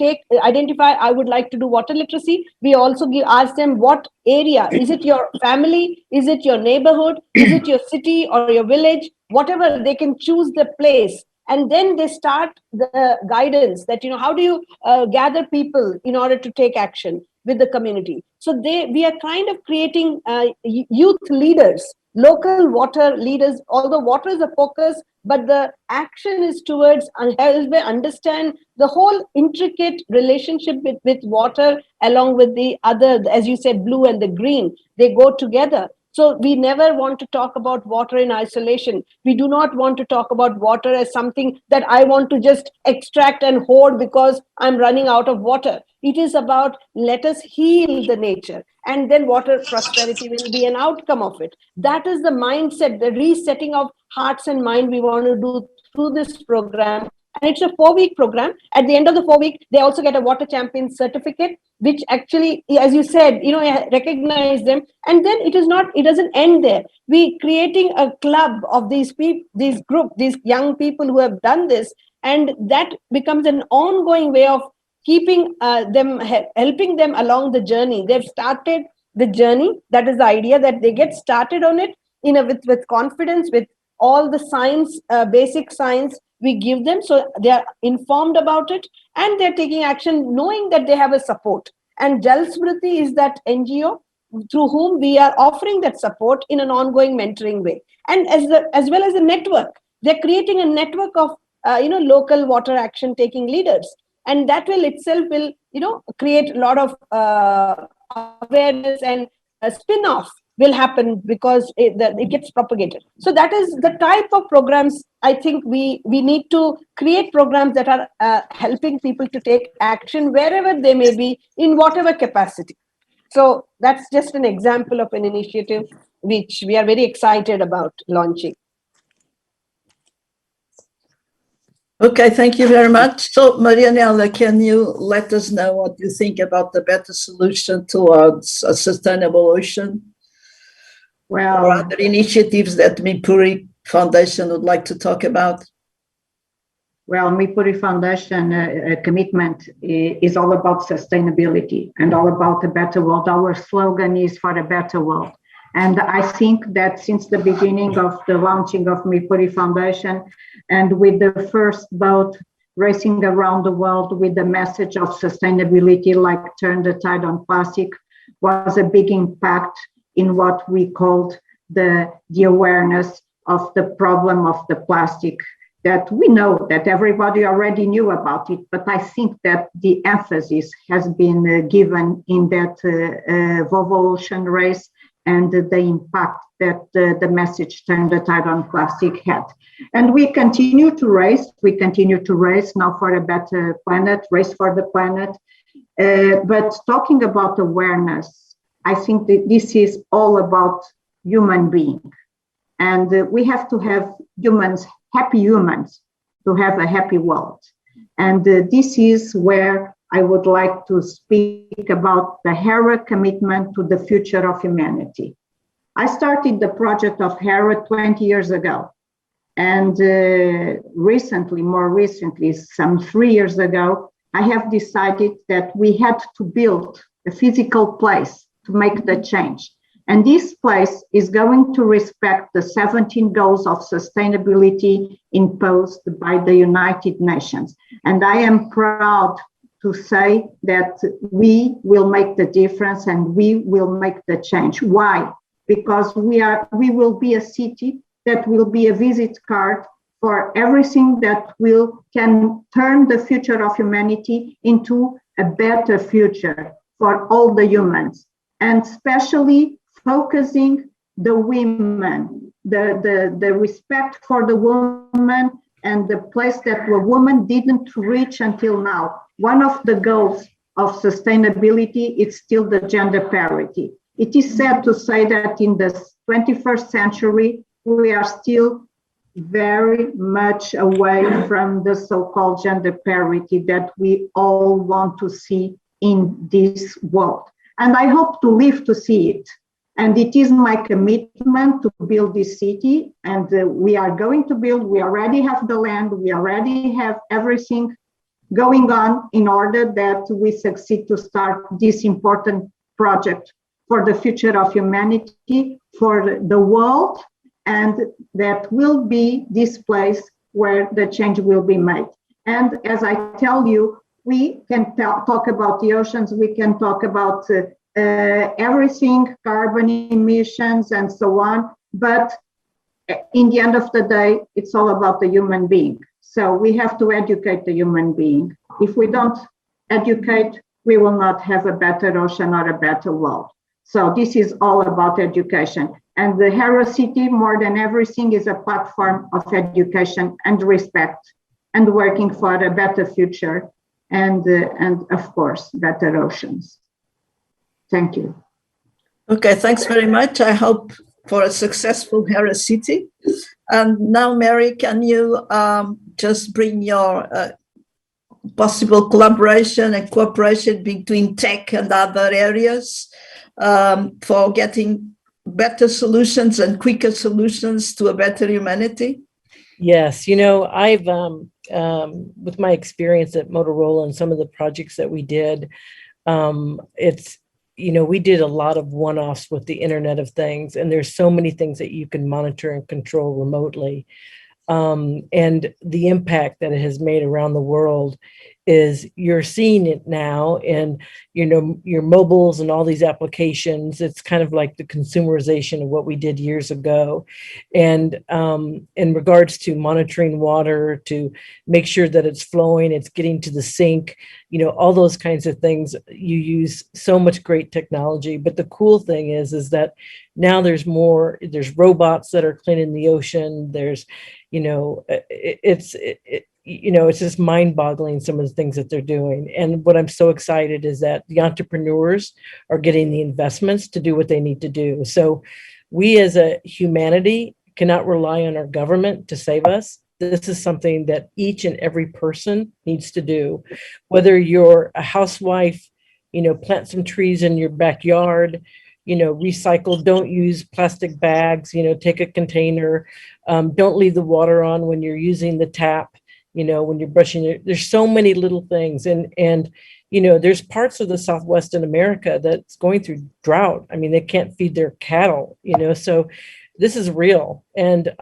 identify, I would like to do water literacy. We also ask them what area, is it your family, is it your neighborhood, is it your city or your village, whatever, they can choose the place. And then they start the guidance that, how do you gather people in order to take action with the community. So we are kind of creating youth leaders, local water leaders, although water is a focus, but the action is towards help they understand the whole intricate relationship with water, along with the other, as you said, blue and the green, they go together. So we never want to talk about water in isolation. We do not want to talk about water as something that I want to just extract and hoard because I'm running out of water. It is about, let us heal the nature, and then water prosperity will be an outcome of it. That is the mindset, the resetting of hearts and mind we want to do through this program. And it's a 4-week program. At the end of the 4 week, they also get a water champion certificate, which actually, as you said, recognize them. And then it doesn't end there. We creating a club of these people, these young people who have done this, and that becomes an ongoing way of keeping them, helping them along the journey. They've started the journey. That is the idea, that they get started on it. with confidence, with all the science, basic science we give them, so they are informed about it and they're taking action knowing that they have a support. And Jal Smriti is that NGO through whom we are offering that support in an ongoing mentoring way. And as well as a network, they're creating a network of local water action taking leaders, and that will itself will create a lot of awareness, and a spin-off will happen because it gets propagated. So that is the type of programs I think we need to create, programs that are helping people to take action wherever they may be, in whatever capacity. So that's just an example of an initiative which we are very excited about launching. Okay, thank you very much. So, Marianela, can you let us know what you think about the better solution towards a sustainable ocean? Well, Or other initiatives that Mirpuri Foundation would like to talk about? Well, Mirpuri Foundation commitment is all about sustainability and all about a better world. Our slogan is for a better world. And I think that since the beginning of the launching of Mirpuri Foundation, and with the first boat racing around the world with the message of sustainability, like turn the tide on plastic, was a big impact in what we called the awareness of the problem of the plastic, that we know that everybody already knew about it, but I think that the emphasis has been given in that Volvo Ocean race, and the impact that the message turn the tide on plastic had. And we continue to race now for a better planet, race for the planet. But talking about awareness, I think that this is all about human being. And we have to have humans, happy humans, to have a happy world. And this is where I would like to speak about the Hera commitment to the future of humanity. I started the project of Hera 20 years ago. And more recently, some 3 years ago, I have decided that we had to build a physical place to make the change. And this place is going to respect the 17 goals of sustainability imposed by the United Nations. And I am proud to say that we will make the difference and we will make the change. Why? Because we will be a city that will be a visit card for everything that can turn the future of humanity into a better future for all the humans, and especially focusing the women, the respect for the woman and the place that the woman didn't reach until now. One of the goals of sustainability is still the gender parity. It is sad to say that in the 21st century, we are still very much away from the so-called gender parity that we all want to see in this world. And I hope to live to see it. And it is my commitment to build this city. And we are going to build, we already have the land, we already have everything going on in order that we succeed to start this important project for the future of humanity, for the world, and that will be this place where the change will be made. And as I tell you, we can talk about the oceans, we can talk about everything, carbon emissions and so on, but in the end of the day, it's all about the human being. So we have to educate the human being. If we don't educate, we will not have a better ocean or a better world. So this is all about education. And the Hera City, more than everything, is a platform of education and respect and working for a better future and of course, better oceans. Thank you. Okay, thanks very much. I hope for a successful Hera City. And now, Mary, can you just bring your possible collaboration and cooperation between tech and other areas for getting better solutions and quicker solutions to a better humanity? Yes, I've, with my experience at Motorola and some of the projects that we did, you know, we did a lot of one-offs with the Internet of Things, and there's so many things that you can monitor and control remotely. And the impact that it has made around the world is you're seeing it now in, you know, your mobiles and all these applications. It's kind of like the consumerization of what we did years ago. And in regards to monitoring water, to make sure that it's flowing, it's getting to the sink, you know, all those kinds of things, you use so much great technology. But the cool thing is that now there's robots that are cleaning the ocean. There's, you know, you know, it's just mind-boggling, some of the things that they're doing. And what I'm so excited is that the entrepreneurs are getting the investments to do what they need to do. So we as a humanity cannot rely on our government to save us. This is something that each and every person needs to do. Whether you're a housewife, you know, plant some trees in your backyard, you know, recycle, don't use plastic bags, you know, take a container, don't leave the water on when you're using the tap. You know, when you're brushing there's so many little things. And, you know, there's parts of the Southwest in America that's going through drought. I mean, they can't feed their cattle, you know, so this is real. And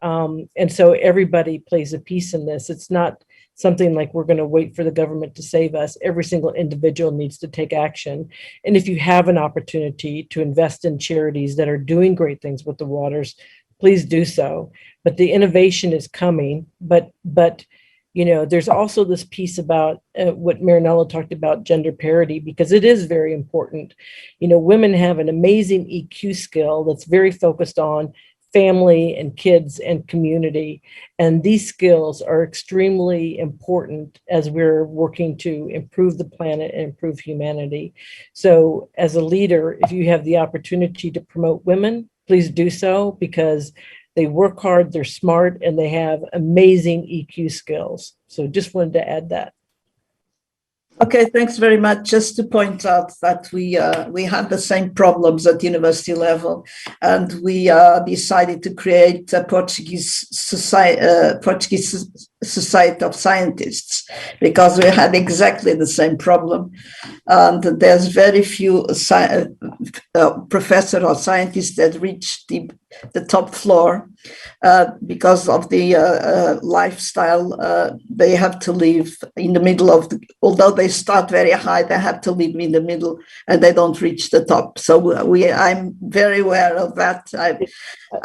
so everybody plays a piece in this. It's not something like we're going to wait for the government to save us. Every single individual needs to take action. And if you have an opportunity to invest in charities that are doing great things with the waters, please do so. But the innovation is coming, but you know, there's also this piece about what Marianela talked about, gender parity, because it is very important. You know, women have an amazing EQ skill that's very focused on family and kids and community. And these skills are extremely important as we're working to improve the planet and improve humanity. So as a leader, if you have the opportunity to promote women, please do so, because they work hard, they're smart, and they have amazing EQ skills. So just wanted to add that. Okay, thanks very much. Just to point out that we had the same problems at university level, and we decided to create a Portuguese Society of Scientists, because we had exactly the same problem. And there's very few professors or scientists that reach the top floor because of the lifestyle. They have to live in the middle of although they start very high, they have to live in the middle and they don't reach the top. So I'm very aware of that.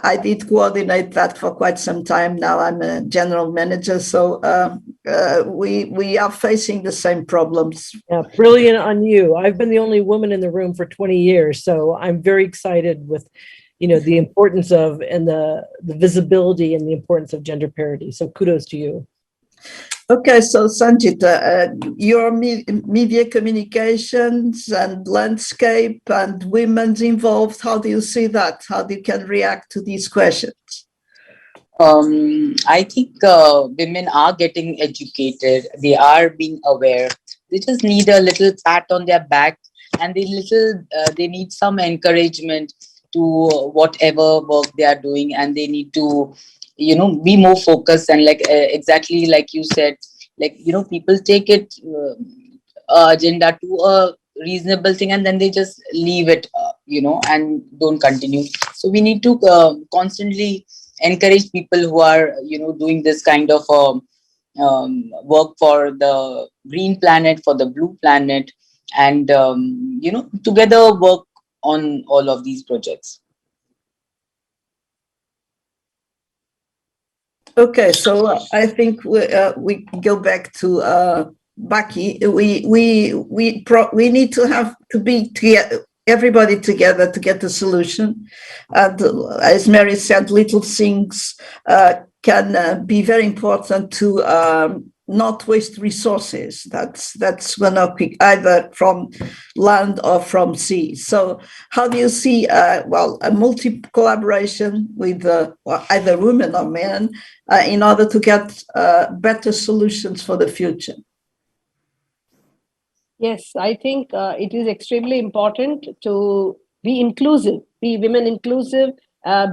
I did coordinate that for quite some time now. I'm a general manager, so we are facing the same problems. Yeah, brilliant on you. I've been the only woman in the room for 20 years, so I'm very excited with, you know, the importance of and the visibility and the importance of gender parity. So kudos to you. Okay, so Sangeeta, your media communications and landscape and women's involved, how do you see that? How do you can react to these questions? I think women are getting educated. They are being aware. They just need a little pat on their back, and they need some encouragement to whatever work they are doing, and they need to, you know, be more focused. And like exactly like you said, like, you know, people take it agenda to a reasonable thing and then they just leave it, you know, and don't continue. So we need to constantly encourage people who are, you know, doing this kind of work for the green planet, for the blue planet, and you know, together work on all of these projects. Okay, so I think we go back to BHAKTI. We need to be everybody together to get the solution. And as Mary said, little things can be very important to not waste resources. That's going to be either from land or from sea. So how do you see, a multi-collaboration with either women or men in order to get better solutions for the future? Yes, I think it is extremely important to be inclusive, be women inclusive,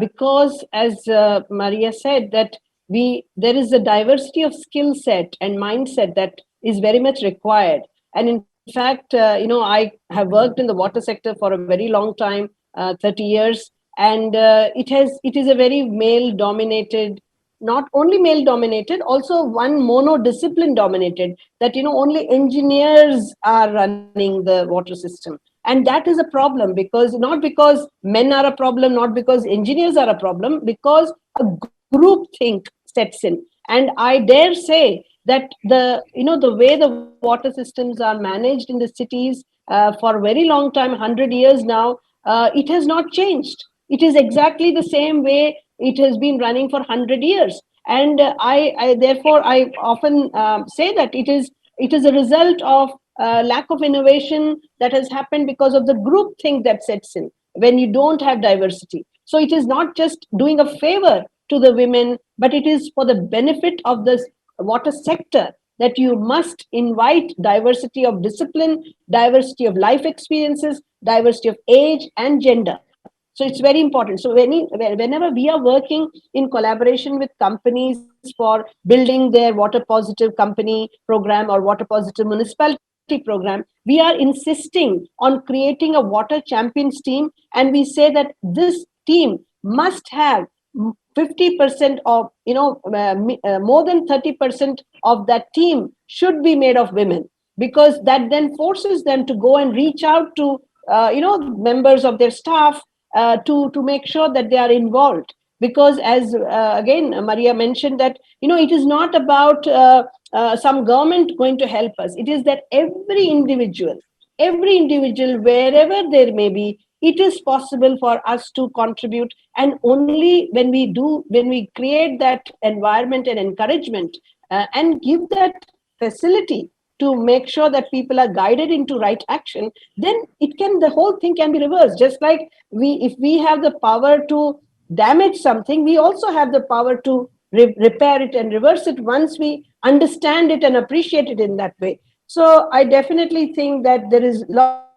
because as Maria said, that there is a diversity of skill set and mindset that is very much required. And in fact, I have worked in the water sector for a very long time, 30 years, and it is a very male-dominated, not only male-dominated, also one monodiscipline dominated, that, only engineers are running the water system. And that is a problem, because not because men are a problem, not because engineers are a problem, because a group think steps in. And I dare say that the way the water systems are managed in the cities for a very long time, 100 years now, it has not changed. It is exactly the same way it has been running for 100 years. And therefore I often say that it is a result of lack of innovation that has happened because of the group thing that sets in when you don't have diversity. So it is not just doing a favor to the women, but it is for the benefit of the water sector, that you must invite diversity of discipline, diversity of life experiences, diversity of age and gender. So it's very important. So whenever we are working in collaboration with companies for building their water positive company program or water positive municipality program, we are insisting on creating a water champions team, and we say that this team must have 50% of, more than 30% of that team should be made of women, because that then forces them to go and reach out to, members of their staff to make sure that they are involved. Because as again, Maria mentioned that, it is not about some government going to help us. It is that every individual, wherever there may be, it is possible for us to contribute. And only when we create that environment and encouragement and give that facility to make sure that people are guided into right action, then the whole thing can be reversed. Just like if we have the power to damage something, we also have the power to repair it and reverse it once we understand it and appreciate it in that way. So I definitely think that there is a lot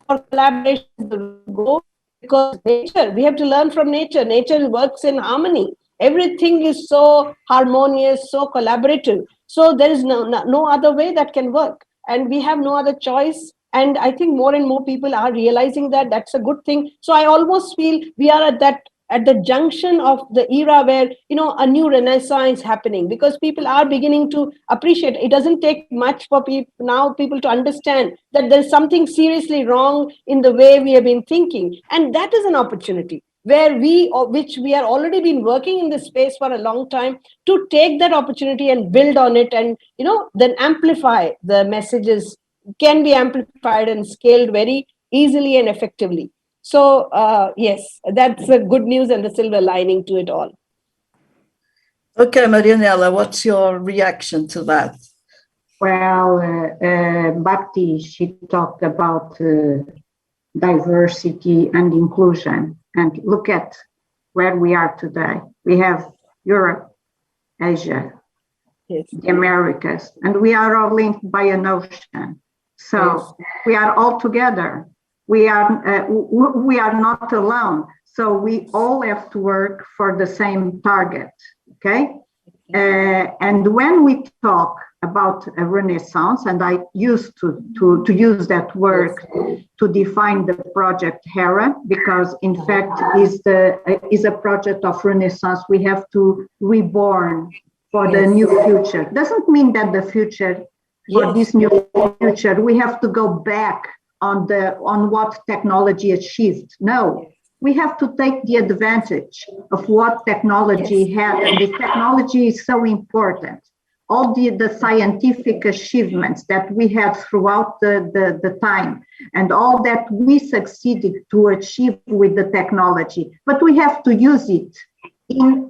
more collaboration to go, because nature, we have to learn from nature. Nature works in harmony. Everything is so harmonious, so collaborative. So there is no other way that can work, and we have no other choice. And I think more and more people are realizing that that's a good thing. So I almost feel we are at the junction of the era where, a new renaissance happening, because people are beginning to appreciate. It doesn't take much for people to understand that there's something seriously wrong in the way we have been thinking. And that is an opportunity where which we are already been working in this space for a long time, to take that opportunity and build on it, and then amplify the messages, can be amplified and scaled very easily and effectively. So yes, that's the good news and the silver lining to it all. Okay, Marianela, what's your reaction to that? Well, Bhakti, she talked about diversity and inclusion. And look at where we are today. We have Europe, Asia, Yes. the Americas, and we are all linked by an ocean. So yes, we are all together. We are not alone. So we all have to work for the same target, okay? And when we talk about a renaissance, and I used to use that word to define the project Hera, because in fact is a project of renaissance. We have to reborn for the new future. Doesn't mean that the future, for this new future, we have to go back on what technology achieved. No, we have to take the advantage of what technology had, and the technology is so important. All the scientific achievements that we had throughout the time, and all that we succeeded to achieve with the technology, but we have to use it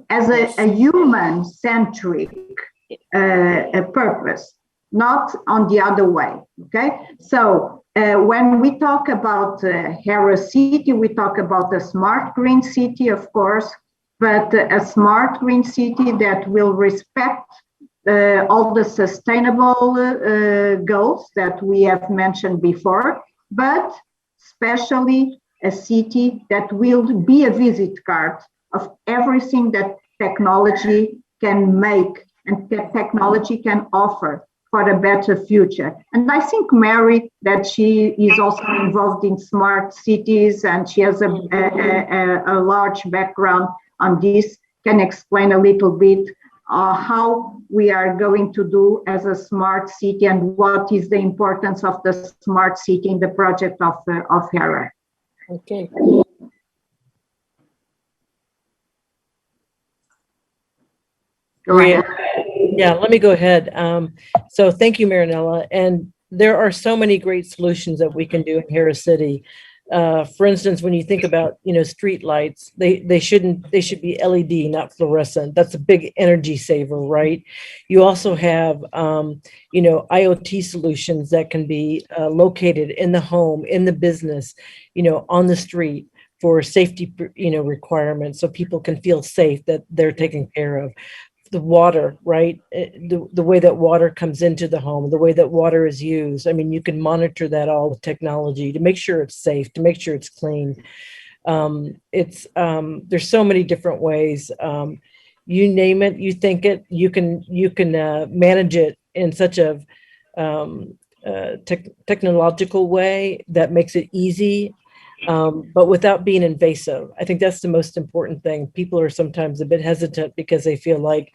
as a human-centric purpose, not on the other way, okay? So when we talk about Hera City, we talk about a smart green city, of course, but a smart green city that will respect all the sustainable goals that we have mentioned before, but especially a city that will be a visit card of everything that technology can make and that technology can offer for a better future. And I think Mary, that she is also involved in smart cities and she has a large background on this, can explain a little bit how we are going to do as a smart city and what is the importance of the smart city in the project of Hera. Okay. Go ahead. Yeah, let me go ahead. So thank you, Marianela. And there are so many great solutions that we can do in Hera City. For instance, when you think about, street lights, they should be LED, not fluorescent. That's a big energy saver, right? You also have, IoT solutions that can be located in the home, in the business, on the street for safety, requirements, so people can feel safe that they're taken care of. The water, right? The way that water comes into the home, the way that water is used. I mean, you can monitor that all with technology to make sure it's safe, to make sure it's clean. There's so many different ways. You name it, you think it, you can manage it in such a technological way that makes it easy. But without being invasive. I think that's the most important thing. People are sometimes a bit hesitant because they feel like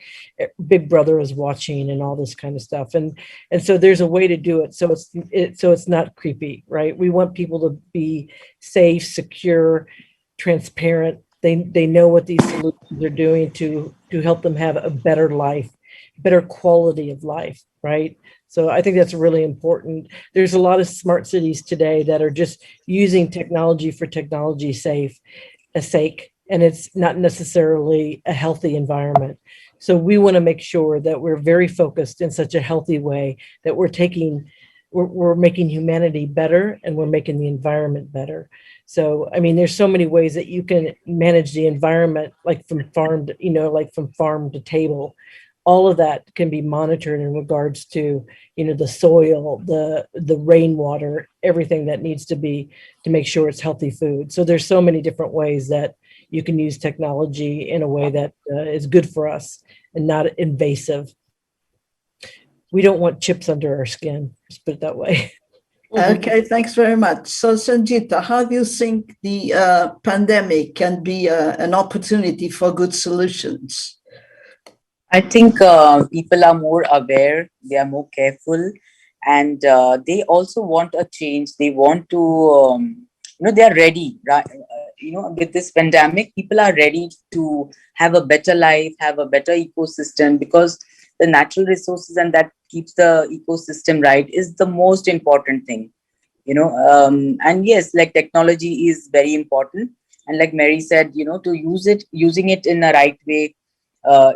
Big Brother is watching and all this kind of stuff. And so there's a way to do it so it's not creepy, right? We want people to be safe, secure, transparent. They know what these solutions are doing to help them have a better life, better quality of life, right? So I think that's really important. There's a lot of smart cities today that are just using technology for technology's sake, and it's not necessarily a healthy environment. So we want to make sure that we're very focused in such a healthy way that we're making humanity better and we're making the environment better. So, I mean, there's so many ways that you can manage the environment, like from farm to table. All of that can be monitored in regards to, the soil, the rainwater, everything that needs to make sure it's healthy food. So there's so many different ways that you can use technology in a way that is good for us and not invasive. We don't want chips under our skin, let's put it that way. Okay, thanks very much. So Sangeeta, how do you think the pandemic can be an opportunity for good solutions? I think people are more aware, they are more careful, and they also want a change. They want to, they are ready, right? With this pandemic, people are ready to have a better life, have a better ecosystem, because the natural resources and that keeps the ecosystem right is the most important thing, and yes, like technology is very important. And like Mary said, using it in the right way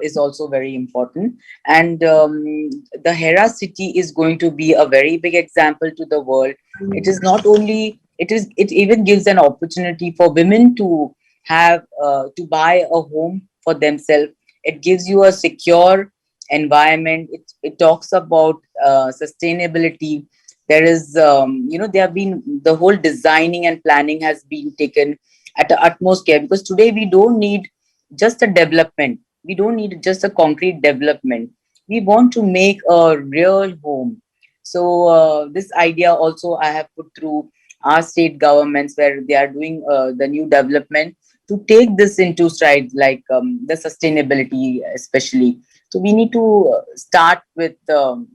is also very important. And the Hera city is going to be a very big example to the world. It is not only, it even gives an opportunity for women to have, to buy a home for themselves. It gives you a secure environment. It talks about sustainability. There is, the whole designing and planning has been taken at the utmost care, because today we don't need just a development. We don't need just a concrete development. We want to make a real home. So this idea also I have put through our state governments, where they are doing the new development to take this into stride, like the sustainability especially. So we need to start with the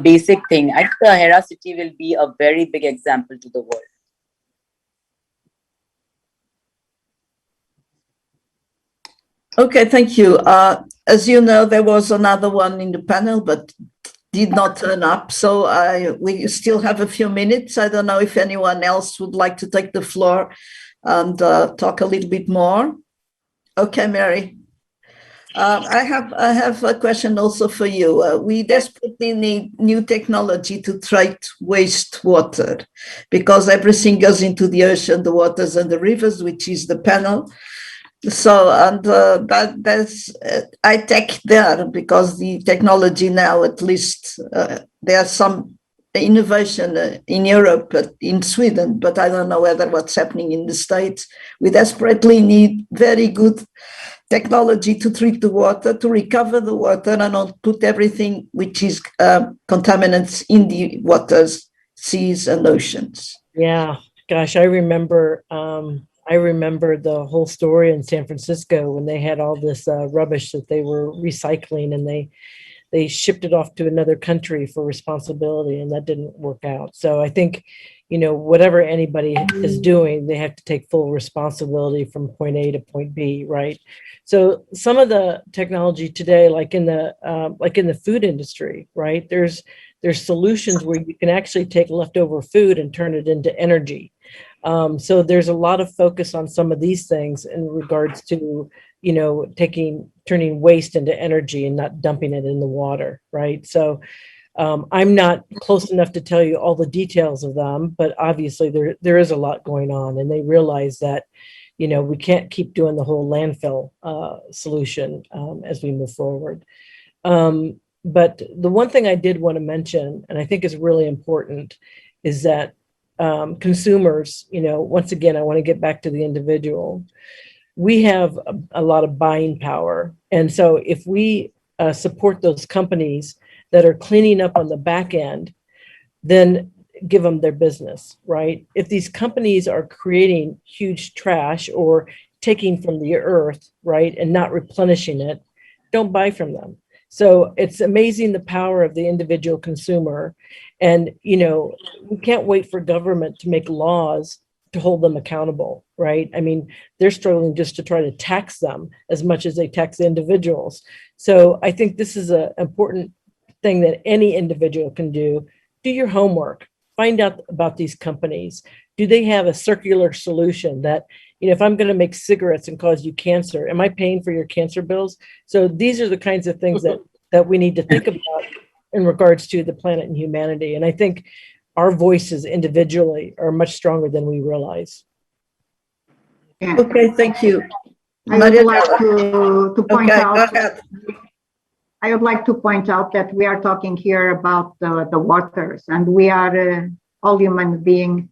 basic thing. I think the Hera city will be a very big example to the world. Okay, thank you. As you know, there was another one in the panel, but did not turn up. So we still have a few minutes. I don't know if anyone else would like to take the floor and talk a little bit more. Okay, Mary. I have a question also for you. We desperately need new technology to treat wastewater, because everything goes into the ocean, the waters and the rivers, which is the panel. So, and there's high tech there, because the technology now, at least there's some innovation in Europe, in Sweden, but I don't know whether what's happening in the States. We desperately need very good technology to treat the water, to recover the water, and not put everything which is contaminants in the waters, seas, and oceans. Yeah, gosh, I remember the whole story in San Francisco when they had all this rubbish that they were recycling, and they shipped it off to another country for responsibility, and that didn't work out. So I think, whatever anybody is doing, they have to take full responsibility from point A to point B, right? So some of the technology today, like in the food industry, right? There's solutions where you can actually take leftover food and turn it into energy. So there's a lot of focus on some of these things in regards to, turning waste into energy and not dumping it in the water, right? So I'm not close enough to tell you all the details of them, but obviously there is a lot going on, and they realize that, we can't keep doing the whole landfill solution as we move forward. But the one thing I did want to mention, and I think is really important, is that consumers, once again, I want to get back to the individual. We have a lot of buying power. And so if we support those companies that are cleaning up on the back end, then give them their business, right? If these companies are creating huge trash or taking from the earth, right, and not replenishing it, don't buy from them. So it's amazing the power of the individual consumer. And, we can't wait for government to make laws to hold them accountable, right? I mean, they're struggling just to try to tax them as much as they tax individuals. So I think this is an important thing that any individual can do. Do your homework, find out about these companies. Do they have a circular solution that, if I'm going to make cigarettes and cause you cancer, am I paying for your cancer bills? So these are the kinds of things that we need to think about in regards to the planet and humanity. And I think our voices individually are much stronger than we realize. Yeah. Okay, thank you. I would like to point Okay, out. go ahead. I would like to point out that we are talking here about the waters, and we are all human being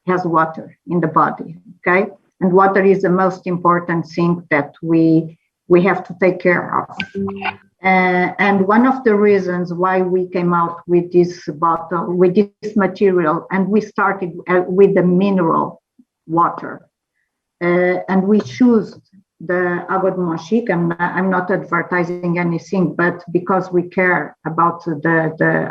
has water in the body, okay? And water is the most important thing that we have to take care of. And one of the reasons why we came out with this bottle, with this material, and we started with the mineral water, and we choose the Água de Monchique, and I'm not advertising anything, but because we care about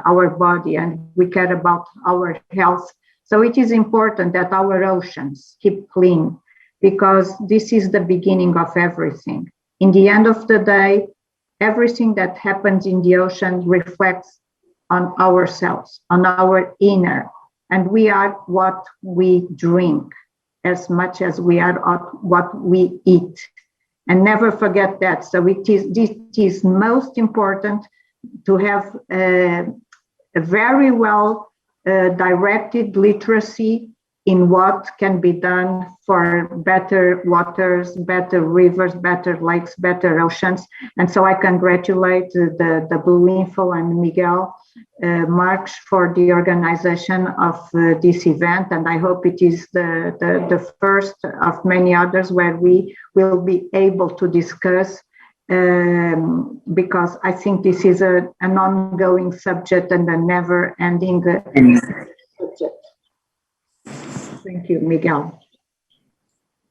our body and we care about our health. So it is important that our oceans keep clean, because this is the beginning of everything. In the end of the day, everything that happens in the ocean reflects on ourselves, on our inner, and we are what we drink as much as we are what we eat. And never forget that. So this is most important, to have a very well directed literacy in what can be done for better waters, better rivers, better lakes, better oceans. And so I congratulate the Blue Info and Miguel Marques for the organization of this event. And I hope it is the first of many others where we will be able to discuss, because I think this is an ongoing subject and a never-ending subject. Thank you, Miguel.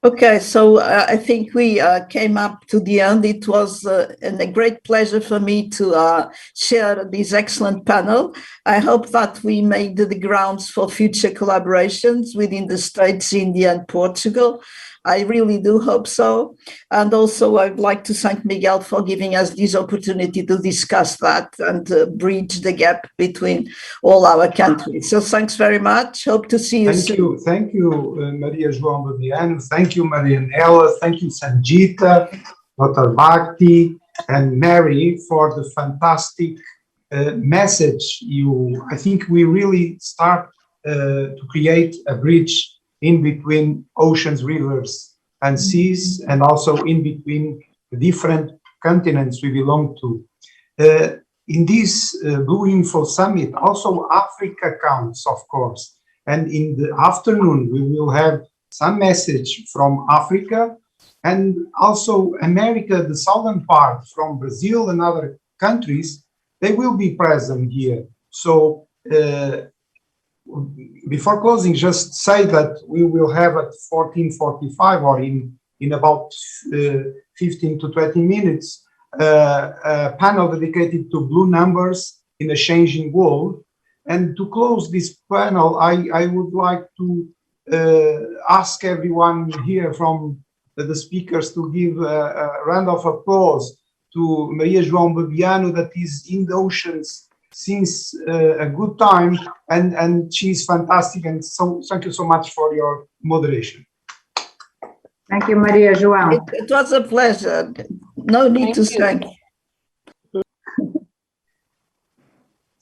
Okay, so I think we came up to the end. It was a great pleasure for me to share this excellent panel. I hope that we made the grounds for future collaborations within the States, India, and Portugal. I really do hope so. And also I'd like to thank Miguel for giving us this opportunity to discuss that and bridge the gap between all our countries. So thanks very much. Hope to see you soon. Thank you, Maria João BEBIANO. Thank you, Marianela. Thank you, Sangeeta, Dr. Bhakti, and Mary for the fantastic message. I think we really start to create a bridge in between oceans, rivers, and seas, and also in between the different continents we belong to. In this Blue Info Summit, also Africa counts, of course. And in the afternoon, we will have some message from Africa And also America, the southern part from Brazil and other countries, they will be present here. So before closing, just say that we will have at 14:45 or in about 15 to 20 minutes, a panel dedicated to blue numbers in a changing world. And to close this panel, I would like to ask everyone here from the speakers to give a round of applause to Maria João Bebiano, that is in the oceans since a good time, and she's fantastic. And so thank you so much for your moderation. Thank you, Maria João. It was a pleasure. No need to thank.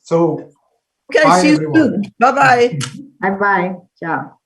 So, Okay, bye, see you everyone. soon. Bye-bye. Bye-bye. Ciao.